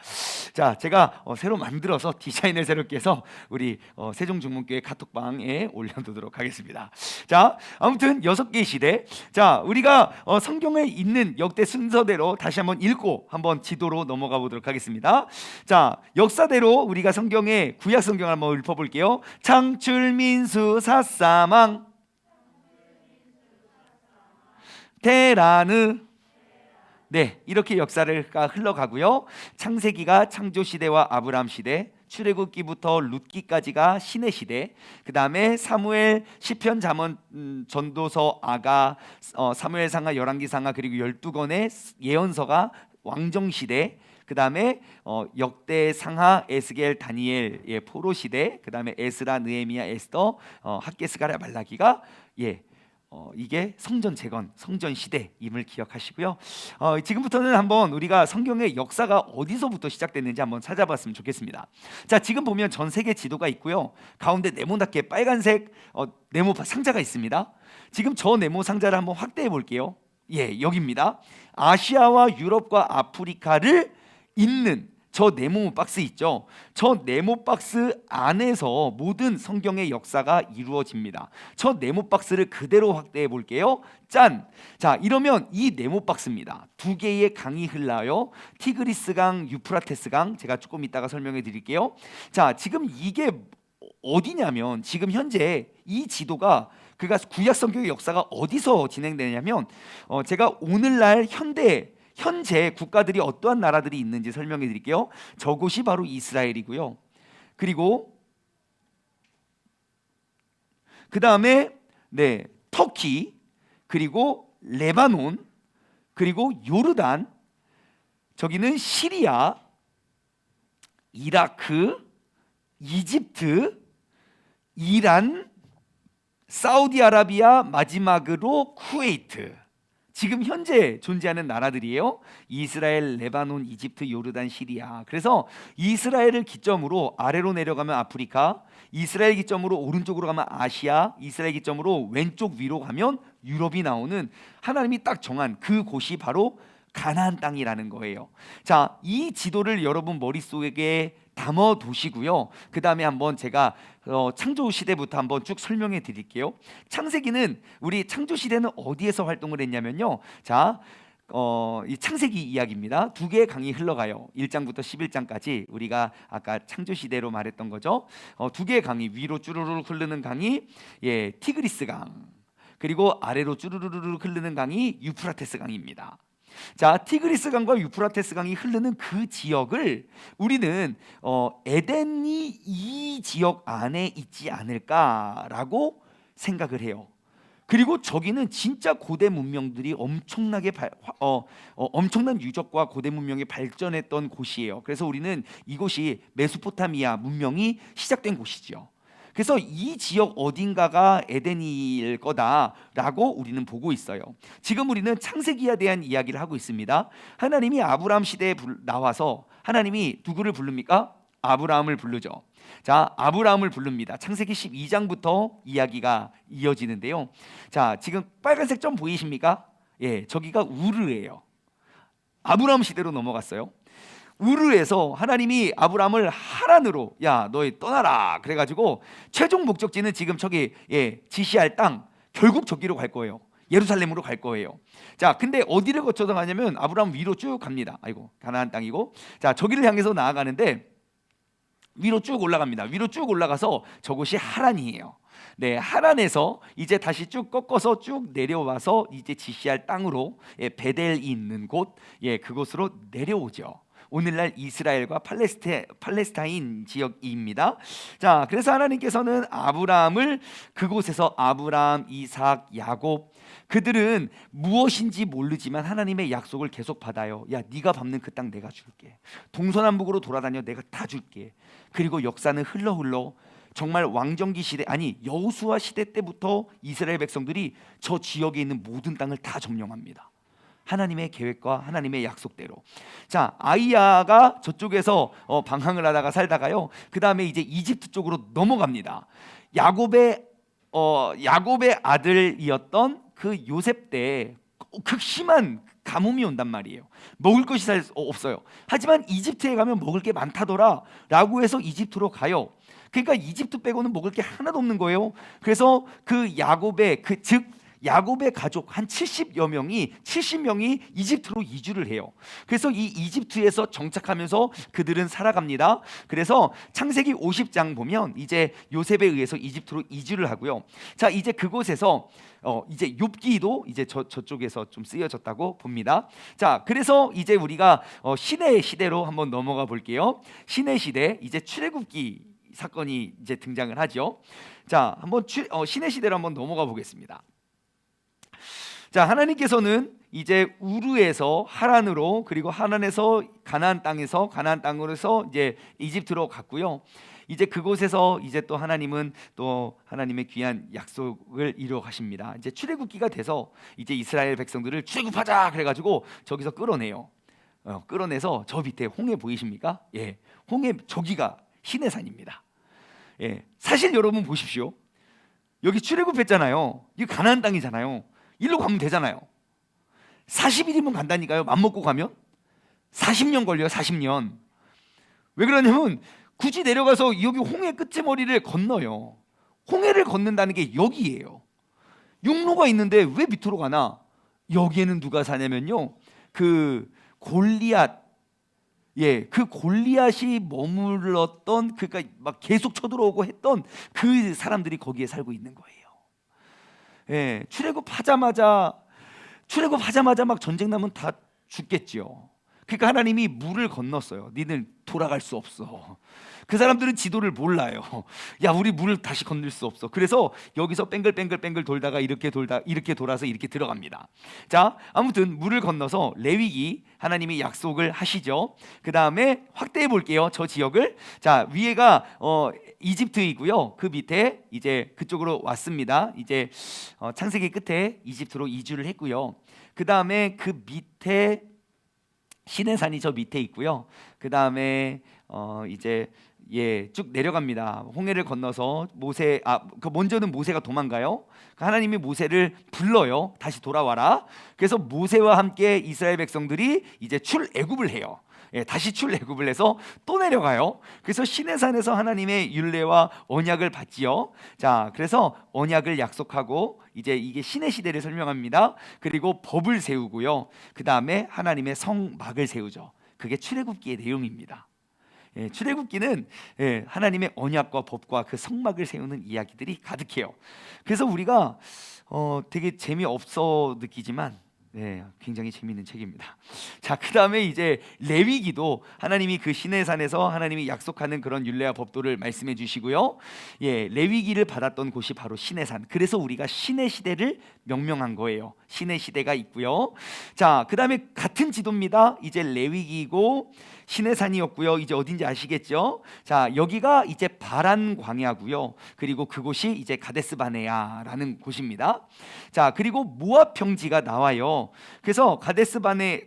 S1: 자, 제가 새로 만들어서 디자인을 새롭게 해서 우리 세종중문교회 카톡방에 올려두도록 하겠습니다. 자, 아무튼 6개의 시대. 자, 우리가 성경에 있는 역대 순서대로 다시 한번 읽고 한번 지도로 넘어가 보도록 하겠습니다. 자, 역사대로 우리가 성경의 구약 성경을 한번 읊어볼게요. 창출민수 사사망 테라느. 네, 이렇게 역사가 흘러가고요. 창세기가 창조 시대와 아브라함 시대, 출애굽기부터 룻기까지가 신의 시대, 그 다음에 사무엘, 시편, 잠언, 전도서, 아가, 사무엘상하, 열왕기상하, 그리고 12권의 예언서가 왕정 시대, 그 다음에 역대, 상하, 에스겔, 다니엘, 포로 시대, 그 다음에 에스라, 느헤미야, 에스더, 학개, 스가랴, 말라기가 이게 성전 재건, 성전 시대임을 기억하시고요. 지금부터는 한번 우리가 성경의 역사가 어디서부터 시작됐는지 한번 찾아봤으면 좋겠습니다. 자, 지금 보면 전 세계 지도가 있고요. 가운데 네모나게 빨간색 네모 상자가 있습니다. 지금 저 네모 상자를 한번 확대해 볼게요. 예, 여기입니다. 아시아와 유럽과 아프리카를 잇는 저 네모 박스 있죠. 저 네모 박스 안에서 모든 성경의 역사가 이루어집니다. 저 네모 박스를 그대로 확대해 볼게요. 짠! 자, 이러면 이 네모 박스입니다. 2개의 강이 흘러요. 티그리스강, 유프라테스강. 제가 조금 이따가 설명해 드릴게요. 자, 지금 이게 어디냐면 지금 현재 이 지도가 그가 구약 성경의 역사가 어디서 진행되냐면 제가 오늘날 현재 국가들이 어떠한 나라들이 있는지 설명해 드릴게요. 저곳이 바로 이스라엘이고요. 그리고 그 다음에 터키, 그리고 레바논, 그리고 요르단, 저기는 시리아, 이라크, 이집트, 이란, 사우디아라비아, 마지막으로 쿠웨이트. 지금 현재 존재하는 나라들이에요. 이스라엘, 레바논, 이집트, 요르단, 시리아. 그래서 이스라엘을 기점으로 아래로 내려가면 아프리카, 이스라엘 기점으로 오른쪽으로 가면 아시아, 이스라엘 기점으로 왼쪽 위로 가면 유럽이 나오는 하나님이 딱 정한 그 곳이 바로 가나안 땅이라는 거예요. 자, 이 지도를 여러분 머릿속에 담아 두시고요. 그 다음에 한번 제가 창조 시대부터 한번 쭉 설명해 드릴게요. 창세기는 우리 창조 시대는 어디에서 활동을 했냐면요. 자, 이 창세기 이야기입니다. 2개의 강이 흘러가요. 1장부터 11장까지 우리가 아까 창조 시대로 말했던 거죠. 2개의 강이 위로 쭈루루루 흐르는 강이 티그리스 강, 그리고 아래로 쭈루루루 흐르는 강이 유프라테스 강입니다. 자, 티그리스 강과 유프라테스 강이 흐르는 그 지역을 우리는 에덴이 이 지역 안에 있지 않을까라고 생각을 해요. 그리고 저기는 진짜 고대 문명들이 엄청난 유적과 고대 문명이 발전했던 곳이에요. 그래서 우리는 이곳이 메소포타미아 문명이 시작된 곳이죠. 그래서 이 지역 어딘가가 에덴일 거다라고 우리는 보고 있어요. 지금 우리는 창세기에 대한 이야기를 하고 있습니다. 하나님이 아브라함 시대에 나와서 하나님이 누구를 부릅니까? 아브라함을 부르죠. 자, 아브라함을 부릅니다. 창세기 12장부터 이야기가 이어지는데요. 자, 지금 빨간색 점 보이십니까? 예, 저기가 우르예요. 아브라함 시대로 넘어갔어요. 우르에서 하나님이 아브라함을 하란으로, 야, 너희 떠나라. 그래가지고 최종 목적지는 지금 저기 지시할 땅, 결국 저기로 갈 거예요. 예루살렘으로 갈 거예요. 자, 근데 어디를 거쳐서 가냐면 아브라함 위로 쭉 갑니다. 아이고, 가나안 땅이고. 자, 저기를 향해서 나아가는데 위로 쭉 올라갑니다. 위로 쭉 올라가서 저곳이 하란이에요. 네, 하란에서 이제 다시 쭉 꺾어서 쭉 내려와서 이제 지시할 땅으로, 베델이 있는 곳, 그곳으로 내려오죠. 오늘날 이스라엘과 팔레스타인 지역입니다. 자, 그래서 하나님께서는 아브라함을 그곳에서 아브라함, 이삭, 야곱, 그들은 무엇인지 모르지만 하나님의 약속을 계속 받아요. 야, 네가 밟는 그 땅 내가 줄게. 동서남북으로 돌아다녀 내가 다 줄게. 그리고 역사는 흘러 정말 왕정기 시대, 아니 여호수아 시대 때부터 이스라엘 백성들이 저 지역에 있는 모든 땅을 다 점령합니다. 하나님의 계획과 하나님의 약속대로. 자, 아이야가 저쪽에서 방황을 하다가 살다가요, 그 다음에 이제 이집트 쪽으로 넘어갑니다. 야곱의 아들이었던 그 요셉 때 극심한 가뭄이 온단 말이에요. 먹을 것이 없어요. 하지만 이집트에 가면 먹을 게 많다더라 라고 해서 이집트로 가요. 그러니까 이집트 빼고는 먹을 게 하나도 없는 거예요. 그래서 그 야곱의 야곱의 가족 한 70명이 이집트로 이주를 해요. 그래서 이 이집트에서 정착하면서 그들은 살아갑니다. 그래서 창세기 50장 보면 이제 요셉에 의해서 이집트로 이주를 하고요. 자, 이제 그곳에서 이제 욥기도 이제 저쪽에서 좀 쓰여졌다고 봅니다. 자, 그래서 이제 우리가 신의 시대로 한번 넘어가 볼게요. 신의 시대, 이제 출애굽기 사건이 이제 등장을 하죠. 자, 한번 신의 시대로 한번 넘어가 보겠습니다. 자, 하나님께서는 이제 우르에서 하란으로, 그리고 하란에서 가나안 땅으로서 이제 이집트로 갔고요. 이제 그곳에서 이제 또 하나님은 또 하나님의 귀한 약속을 이루어 가십니다. 이제 출애굽기가 돼서 이제 이스라엘 백성들을 출애굽하자 그래가지고 저기서 끌어내요. 끌어내서 저 밑에 홍해 보이십니까? 예, 홍해 저기가 시내산입니다. 예, 사실 여러분 보십시오. 여기 출애굽했잖아요. 이게 가나안 땅이잖아요. 일로 가면 되잖아요. 40일이면 간다니까요. 맘먹고 가면 40년 걸려요. 40년. 왜 그러냐면 굳이 내려가서 여기 홍해 끝머리를 건너요. 홍해를 건넌다는 게 여기예요. 육로가 있는데 왜 밑으로 가나? 여기에는 누가 사냐면요, 그 골리앗, 그 골리앗이 머물렀던, 그러니까 막 계속 쳐들어오고 했던 그 사람들이 거기에 살고 있는 거예요. 예, 출애굽하자마자 막 전쟁 나면 다 죽겠지요. 그러니까 하나님이 물을 건넜어요. 니들 돌아갈 수 없어. 그 사람들은 지도를 몰라요. 야, 우리 물을 다시 건널 수 없어. 그래서 여기서 뺑글 돌다가 이렇게 돌아서 이렇게 들어갑니다. 자, 아무튼 물을 건너서 레위기, 하나님이 약속을 하시죠. 그 다음에 확대해 볼게요. 저 지역을. 자, 위에가 이집트이고요. 그 밑에 이제 그쪽으로 왔습니다. 이제 창세기 끝에 이집트로 이주를 했고요. 그 다음에 그 밑에 시내산이 저 밑에 있고요. 그 다음에 이제 쭉 내려갑니다. 홍해를 건너서 먼저는 모세가 도망가요. 하나님이 모세를 불러요. 다시 돌아와라. 그래서 모세와 함께 이스라엘 백성들이 이제 출애굽을 해요. 다시 출애굽을 해서 또 내려가요. 그래서 시내산에서 하나님의 율례와 언약을 받지요. 자, 그래서 언약을 약속하고 이제 이게 신의 시대를 설명합니다. 그리고 법을 세우고요. 그 다음에 하나님의 성막을 세우죠. 그게 출애굽기의 내용입니다. 출애굽기는 하나님의 언약과 법과 그 성막을 세우는 이야기들이 가득해요. 그래서 우리가 되게 재미없어 느끼지만 굉장히 재미있는 책입니다. 자, 그 다음에 이제 레위기도 하나님이 그 시내산에서 하나님이 약속하는 그런 율례와 법도를 말씀해 주시고요. 레위기를 받았던 곳이 바로 시내산. 그래서 우리가 신의 시대를 명명한 거예요. 신의 시대가 있고요. 자, 그 다음에 같은 지도입니다. 이제 레위기고 시내산이었고요. 이제 어딘지 아시겠죠? 자, 여기가 이제 바란 광야고요. 그리고 그곳이 이제 가데스 바네아라는 곳입니다. 자, 그리고 모압 평지가 나와요. 그래서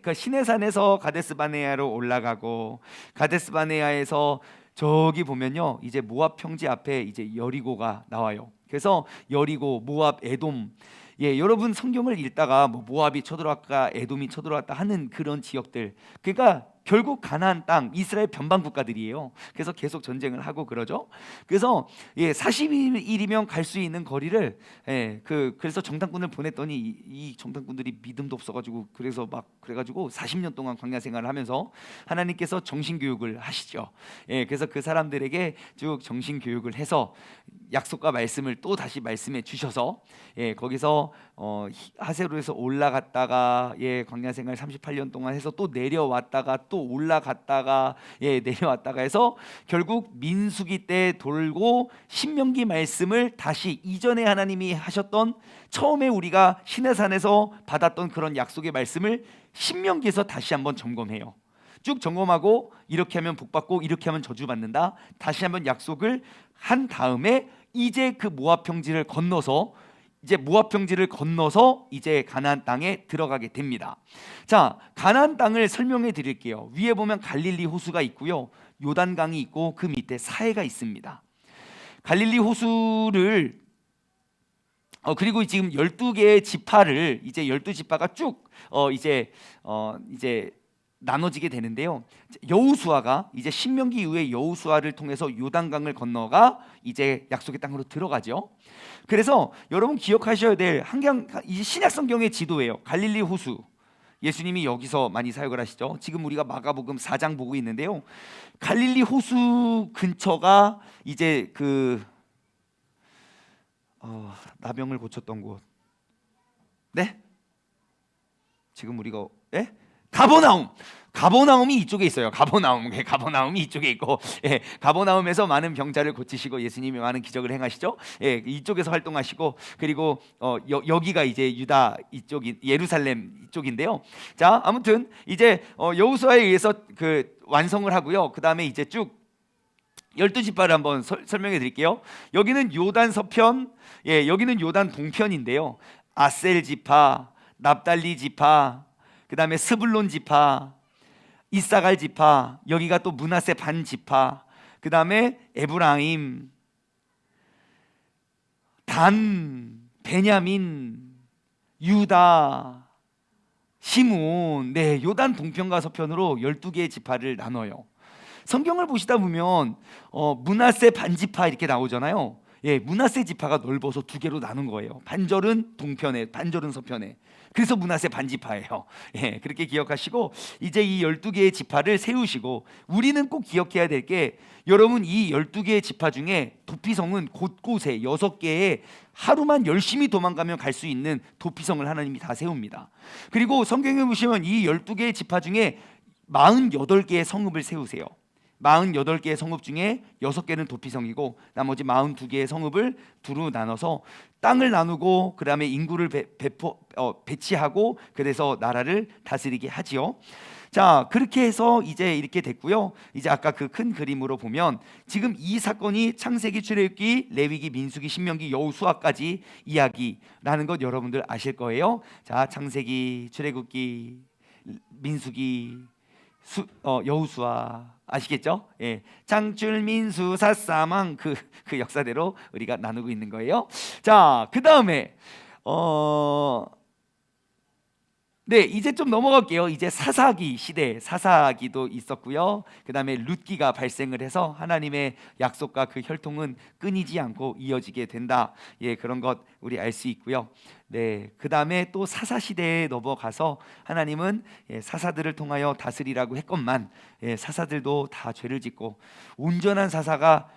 S1: 그 시내산에서 가데스 바네아로 올라가고, 가데스 바네아에서 저기 보면요, 이제 모압 평지 앞에 이제 여리고가 나와요. 그래서 여리고, 모압, 에돔, 여러분 성경을 읽다가 뭐 모압이 쳐들어왔다, 에돔이 쳐들어왔다 하는 그런 지역들, 그러니까 결국 가나안 땅, 이스라엘 변방 국가들이에요. 그래서 계속 전쟁을 하고 그러죠. 그래서 40일이면 갈 수 있는 거리를 그래서 정탐꾼을 보냈더니 이 정탐꾼들이 믿음도 없어가지고 그래가지고 40년 동안 광야 생활을 하면서 하나님께서 정신 교육을 하시죠. 그래서 그 사람들에게 쭉 정신 교육을 해서 약속과 말씀을 또 다시 말씀해 주셔서 거기서 하세로에서 올라갔다가 광야 생활 38년 동안 해서 또 내려왔다가 또 올라갔다가 내려왔다가 해서 결국 민수기 때 돌고 신명기 말씀을 다시 이전에 하나님이 하셨던 처음에 우리가 시내산에서 받았던 그런 약속의 말씀을 신명기에서 다시 한번 점검해요. 쭉 점검하고 이렇게 하면 복받고 이렇게 하면 저주받는다. 다시 한번 약속을 한 다음에 이제 그 모압 평지를 건너서 이제 가나안 땅에 들어가게 됩니다. 자, 가나안 땅을 설명해 드릴게요. 위에 보면 갈릴리 호수가 있고요. 요단강이 있고 그 밑에 사해가 있습니다. 갈릴리 호수를 그리고 지금 12개의 지파를 이제 12지파가 쭉 이제 나눠지게 되는데요. 여호수아가 이제 신명기 이후에 여호수아를 통해서 요단강을 건너가 이제 약속의 땅으로 들어가죠. 그래서 여러분 기억하셔야 될 이 신약 성경의 지도예요. 갈릴리 호수. 예수님이 여기서 많이 사역을 하시죠. 지금 우리가 마가복음 4장 보고 있는데요. 갈릴리 호수 근처가 이제 나병을 고쳤던 곳. 네? 지금 우리가 가버나움이 이쪽에 있어요. 가버나움이 이쪽에 있고, 가버나움에서 많은 병자를 고치시고 예수님이 많은 기적을 행하시죠. 이쪽에서 활동하시고, 그리고 여기가 이제 유다 이쪽이 예루살렘 이쪽인데요. 자, 아무튼 이제 여호수아에 의해서 완성을 하고요. 그 다음에 이제 쭉 12지파를 한번 설명해 드릴게요. 여기는 요단 서편, 여기는 요단 동편인데요. 아셀 지파, 납달리 지파, 그 다음에 스불론 지파, 이사갈 지파, 여기가 또 므낫세 반 지파, 그 다음에 에브라임, 단, 베냐민, 유다, 시므온, 요단 동편과 서편으로 12개의 지파를 나눠요. 성경을 보시다 보면 므낫세 반지파 이렇게 나오잖아요. 므낫세 지파가 넓어서 두 개로 나눈 거예요. 반절은 동편에, 반절은 서편에. 그래서 므낫세 반지파예요. 그렇게 기억하시고 이제 이 12개의 지파를 세우시고, 우리는 꼭 기억해야 될 게, 여러분 이 12개의 지파 중에 도피성은 곳곳에 6개의 하루만 열심히 도망가면 갈 수 있는 도피성을 하나님이 다 세웁니다. 그리고 성경에 보시면 이 12개의 지파 중에 48개의 성읍을 세우세요. 48개의 성읍 중에 6개는 도피성이고 나머지 42개의 성읍을 두루 나눠서 땅을 나누고 그 다음에 인구를 배치하고 그래서 나라를 다스리게 하지요. 자, 그렇게 해서 이제 이렇게 됐고요. 이제 아까 그 큰 그림으로 보면 지금 이 사건이 창세기, 출애굽기, 레위기, 민수기, 신명기, 여호수아까지 이야기라는 것 여러분들 아실 거예요. 자, 창세기, 출애굽기, 민수기, 여호수아 아시겠죠? 창출, 민수, 사사망 그 역사대로 우리가 나누고 있는 거예요. 자, 그 다음에 이제 좀 넘어갈게요. 이제 사사기 시대, 사사기도 있었고요. 그 다음에 룻기가 발생을 해서 하나님의 약속과 그 혈통은 끊이지 않고 이어지게 된다. 그런 것 우리 알 수 있고요. 그 다음에 또 사사 시대에 넘어가서 하나님은 사사들을 통하여 다스리라고 했건만 사사들도 다 죄를 짓고 온전한 사사가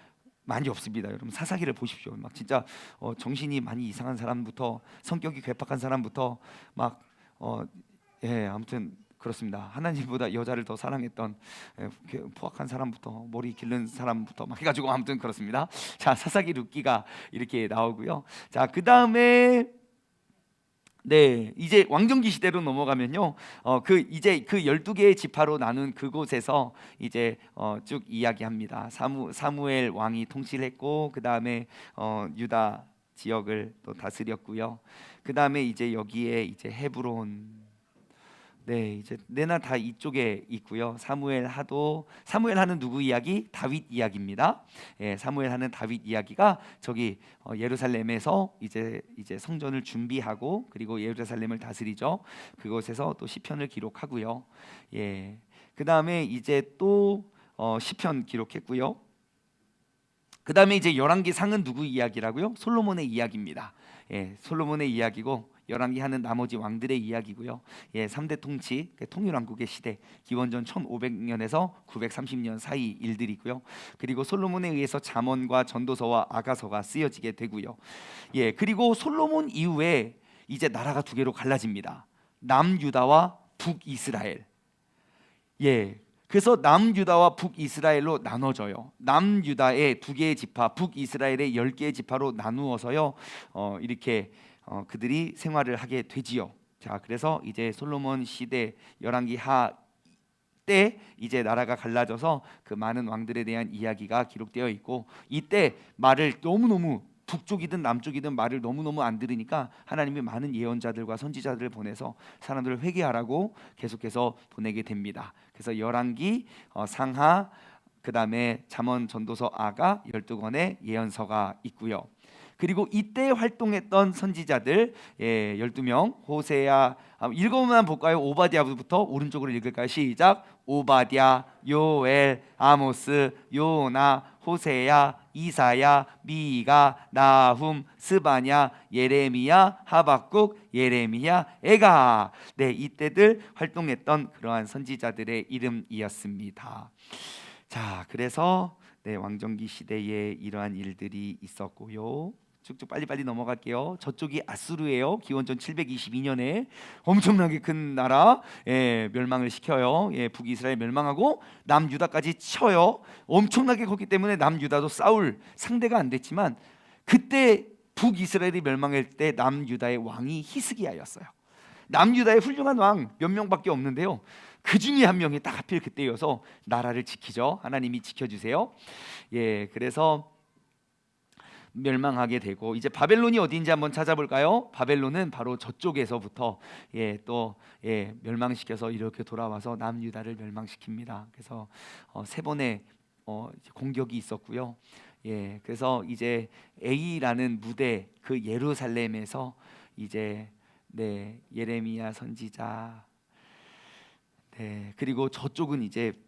S1: 많이 없습니다. 여러분 사사기를 보십시오. 막 진짜 정신이 많이 이상한 사람부터 성격이 괴팍한 사람부터 막 아무튼 그렇습니다. 하나님보다 여자를 더 사랑했던 포악한 사람부터 머리 길른 사람부터 막 해가지고 아무튼 그렇습니다. 자, 사사기 룻기가 이렇게 나오고요. 자, 그 다음에 이제 왕정기 시대로 넘어가면요. 이제 그 12개의 지파로 나눈 그곳에서 이제 쭉 이야기합니다. 사무엘 왕이 통치했고 그 다음에 유다 지역을 또 다스렸고요. 그 다음에 이제 여기에 이제 헤브론, 이제 내나 다 이쪽에 있고요. 사무엘하는 누구 이야기? 다윗 이야기입니다. 사무엘하는 다윗 이야기가 저기 예루살렘에서 이제 성전을 준비하고 그리고 예루살렘을 다스리죠. 그곳에서 또 시편을 기록하고요. 그 다음에 이제 또 시편 기록했고요. 그 다음에 이제 열왕기 상은 누구 이야기라고요? 솔로몬의 이야기입니다. 예, 솔로몬의 이야기고 열왕기 하는 나머지 왕들의 이야기고요. 예, 3대 통치, 통일왕국의 시대, 기원전 1500년에서 930년 사이 일들이고요. 그리고 솔로몬에 의해서 잠언과 전도서와 아가서가 쓰여지게 되고요. 예, 그리고 솔로몬 이후에 이제 나라가 두 개로 갈라집니다. 남유다와 북이스라엘. 예. 그래서 남유다와 북이스라엘로 나눠져요. 남유다의 두 개의 지파, 북이스라엘의 10개의 지파로 나누어서요. 이렇게 그들이 생활을 하게 되지요. 자, 그래서 이제 솔로몬 시대 열왕기 하 때 이제 나라가 갈라져서 그 많은 왕들에 대한 이야기가 기록되어 있고, 이때 말을 너무너무 북쪽이든 남쪽이든 말을 너무너무 안 들으니까 하나님이 많은 예언자들과 선지자들을 보내서 사람들을 회개하라고 계속해서 보내게 됩니다. 그래서 열왕기, 상하, 그 다음에 잠언, 전도서, 아가 12권의 예언서가 있고요. 그리고 이때 활동했던 선지자들 12명, 호세야, 읽어만 볼까요? 오바댜부터 오른쪽으로 읽을까요? 시작. 오바댜, 요엘, 아모스, 요나, 호세야, 이사야, 미가, 나훔, 스바냐, 예레미야, 하박국, 예레미야, 에가. 네, 이때들 활동했던 그러한 선지자들의 이름이었습니다. 자, 그래서 왕정기 시대에 이러한 일들이 있었고요. 쭉쭉 빨리빨리 넘어갈게요. 저쪽이 아수르예요. 기원전 722년에 엄청나게 큰 나라 멸망을 시켜요. 북이스라엘 멸망하고 남유다까지 쳐요. 엄청나게 컸기 때문에 남유다도 싸울 상대가 안 됐지만, 그때 북이스라엘이 멸망할 때 남유다의 왕이 히스기야였어요. 남유다의 훌륭한 왕 몇 명밖에 없는데요, 그 중에 한 명이 딱 하필 그때여서 나라를 지키죠. 하나님이 지켜주세요. 그래서 멸망하게 되고, 이제 바벨론이 어디인지 한번 찾아볼까요? 바벨론은 바로 저쪽에서부터 또 멸망시켜서 이렇게 돌아와서 남유다를 멸망시킵니다. 그래서 세 번의 공격이 있었고요. 그래서 이제 A라는 무대, 그 예루살렘에서 이제 예레미야 선지자, 그리고 저쪽은 이제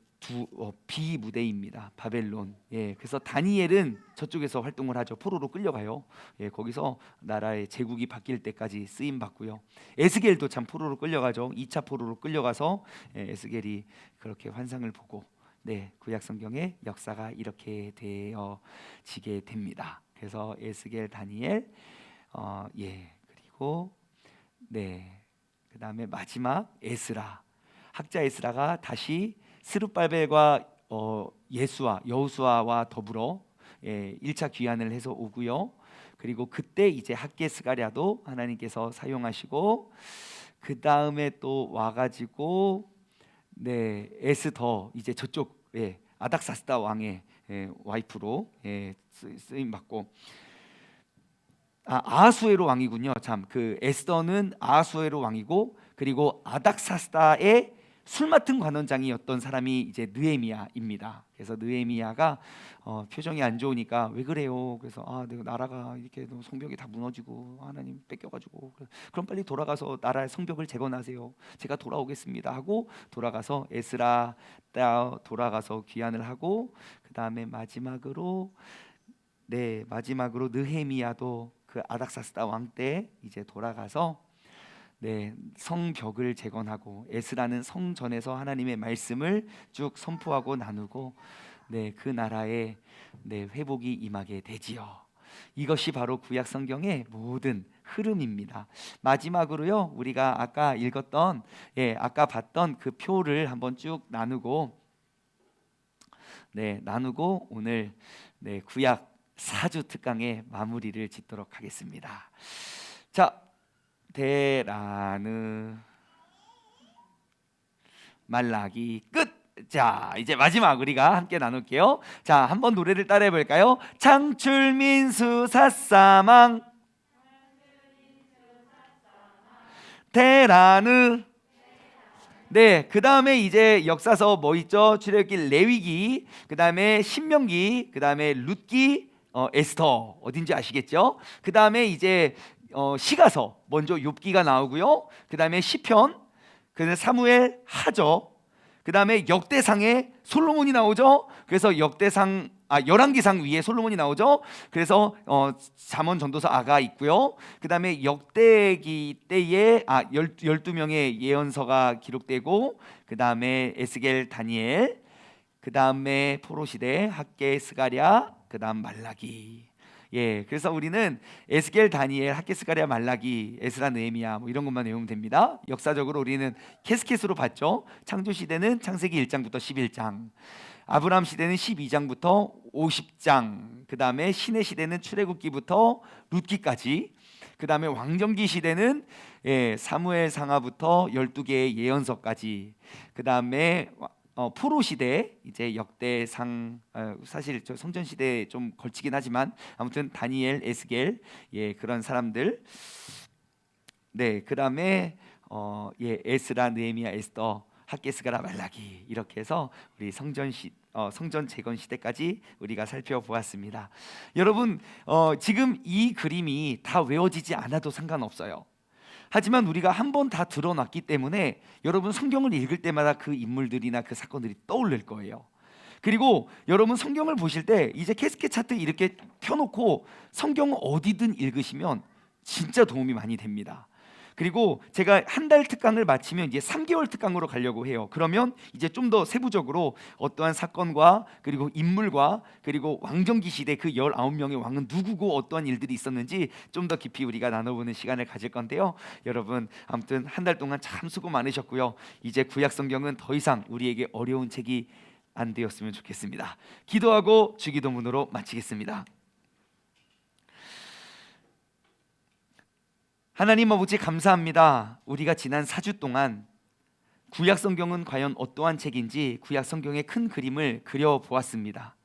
S1: B 무대입니다. 바벨론. 그래서 다니엘은 저쪽에서 활동을 하죠. 포로로 끌려가요. 거기서 나라의 제국이 바뀔 때까지 쓰임 받고요. 에스겔도 참 포로로 끌려가죠. 2차 포로로 끌려가서 에스겔이 그렇게 환상을 보고, 구약 성경의 역사가 이렇게 되어지게 됩니다. 그래서 에스겔, 다니엘, 그리고 그 다음에 마지막 에스라. 학자 에스라가 다시 스룹바벨과 여호수아와 더불어 1차 귀환을 해서 오고요. 그리고 그때 이제 학개 스가랴도 하나님께서 사용하시고, 그 다음에 또 와가지고 에스더, 이제 저쪽 아닥사스다 왕의 와이프로 쓰임 받고, 아하수에로 왕이군요. 참, 그 에스더는 아하수에로 왕이고, 그리고 아닥사스다의 술 맡은 관원장이었던 사람이 이제 느헤미야입니다. 그래서 느헤미야가 표정이 안 좋으니까 왜 그래요? 그래서 내가 나라가 이렇게 성벽이 다 무너지고 하나님 뺏겨가지고, 그럼 빨리 돌아가서 나라의 성벽을 재건하세요. 제가 돌아오겠습니다 하고 돌아가서 에스라 돌아가서 귀환을 하고, 그 다음에 마지막으로 느헤미야도 그 아닥사스다 왕 때 이제 돌아가서 성벽을 재건하고, 에스라는 성전에서 하나님의 말씀을 쭉 선포하고 나누고, 그 나라에 회복이 임하게 되지요. 이것이 바로 구약 성경의 모든 흐름입니다. 마지막으로요, 우리가 아까 읽었던 아까 봤던 그 표를 한번 쭉 나누고 오늘 구약 4주 특강의 마무리를 짓도록 하겠습니다. 자, 데라느 말라기 끝. 자, 이제 마지막 우리가 함께 나눌게요. 자, 한번 노래를 따라해 볼까요? 창출민수 사사망 데라느. 그 다음에 이제 역사서 뭐 있죠? 출애굽기, 레위기, 그 다음에 신명기, 그 다음에 룻기, 에스더 어딘지 아시겠죠? 그 다음에 이제 시가서 먼저 욥기가 나오고요. 그 다음에 시편, 그 다음에 사무엘, 하저, 그 다음에 역대상에 솔로몬이 나오죠. 그래서 열왕기상 위에 솔로몬이 나오죠. 그래서 잠언 전도서 아가 있고요. 그 다음에 역대기 때에 12명의 예언서가 기록되고, 그 다음에 에스겔, 다니엘, 그 다음에 포로시대, 학개, 스가랴, 그 다음 말라기. 예, 그래서 우리는 에스겔, 다니엘, 학개, 스가랴, 말라기, 에스라, 느헤미야 뭐 이런 것만 외우면 됩니다. 역사적으로 우리는 캐스켓으로 봤죠. 창조 시대는 창세기 1장부터 11장, 아브라함 시대는 12장부터 50장, 그 다음에 신의 시대는 출애굽기부터 룻기까지, 그 다음에 왕정기 시대는 사무엘 상하부터 12개의 예언서까지, 그 다음에 포로 시대, 이제 역대상, 사실 저 성전 시대에 좀 걸치긴 하지만 아무튼 다니엘, 에스겔, 그런 사람들. 네, 그 다음에 에스라, 느헤미야, 에스더, 학개, 스가랴, 말라기, 이렇게 해서 우리 성전 재건 시대까지 우리가 살펴보았습니다. 여러분, 지금 이 그림이 다 외워지지 않아도 상관없어요. 하지만 우리가 한 번 다 드러났기 때문에 여러분 성경을 읽을 때마다 그 인물들이나 그 사건들이 떠오를 거예요. 그리고 여러분 성경을 보실 때 이제 캐스켓 차트 이렇게 펴놓고 성경을 어디든 읽으시면 진짜 도움이 많이 됩니다. 그리고 제가 한 달 특강을 마치면 이제 3개월 특강으로 가려고 해요. 그러면 이제 좀 더 세부적으로 어떠한 사건과 그리고 인물과 그리고 왕정기 시대 그 19명의 왕은 누구고 어떠한 일들이 있었는지 좀 더 깊이 우리가 나눠보는 시간을 가질 건데요. 여러분 아무튼 한 달 동안 참 수고 많으셨고요. 이제 구약 성경은 더 이상 우리에게 어려운 책이 안 되었으면 좋겠습니다. 기도하고 주기도문으로 마치겠습니다. 하나님 아버지 감사합니다. 우리가 지난 4주 동안 구약 성경은 과연 어떠한 책인지 구약 성경의 큰 그림을 그려보았습니다.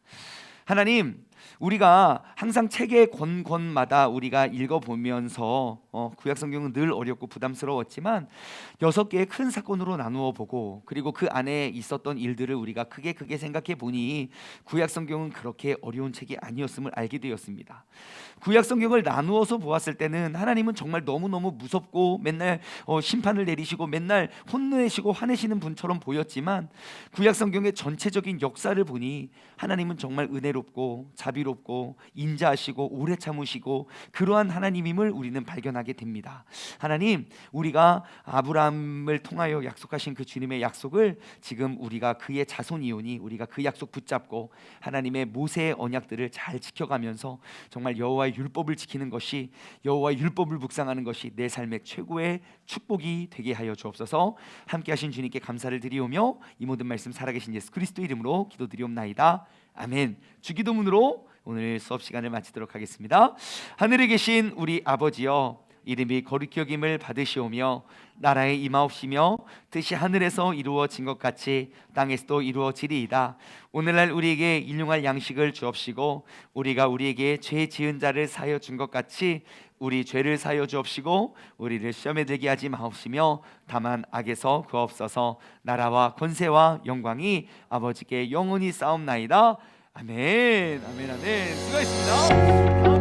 S1: 하나님, 우리가 항상 책의 권마다 우리가 읽어보면서 구약 성경은 늘 어렵고 부담스러웠지만 6개의 큰 사건으로 나누어 보고 그리고 그 안에 있었던 일들을 우리가 크게 생각해 보니 구약 성경은 그렇게 어려운 책이 아니었음을 알게 되었습니다. 구약 성경을 나누어서 보았을 때는 하나님은 정말 너무너무 무섭고 맨날 심판을 내리시고 맨날 혼내시고 화내시는 분처럼 보였지만 구약 성경의 전체적인 역사를 보니 하나님은 정말 은혜롭고 자비롭고 인자하시고 오래 참으시고 그러한 하나님임을 우리는 발견하게 됩니다. 하나님, 우리가 아브라함을 통하여 약속하신 그 주님의 약속을 지금 우리가 그의 자손이오니 우리가 그 약속 붙잡고 하나님의 모세의 언약들을 잘 지켜가면서 정말 여호와의 율법을 지키는 것이, 여호와의 율법을 묵상하는 것이 내 삶의 최고의 축복이 되게 하여 주옵소서. 함께 하신 주님께 감사를 드리오며 이 모든 말씀 살아계신 예수 그리스도 이름으로 기도드리옵나이다. 아멘. 주기도문으로 오늘 수업 시간을 마치도록 하겠습니다. 하늘에 계신 우리 아버지여, 이름이 거룩히 여김을 받으시오며 나라에 임하옵시며 뜻이 하늘에서 이루어진 것 같이 땅에서도 이루어지리이다. 오늘날 우리에게 일용할 양식을 주옵시고 우리가 우리에게 죄 지은 자를 사하여 준 것 같이 우리 죄를 사하여 주옵시고 우리를 시험에 들게 하지 마옵시며 다만 악에서 구하옵소서. 나라와 권세와 영광이 아버지께 영원히 싸움나이다. 아멘. 아멘. 아멘. 수고하셨습니다.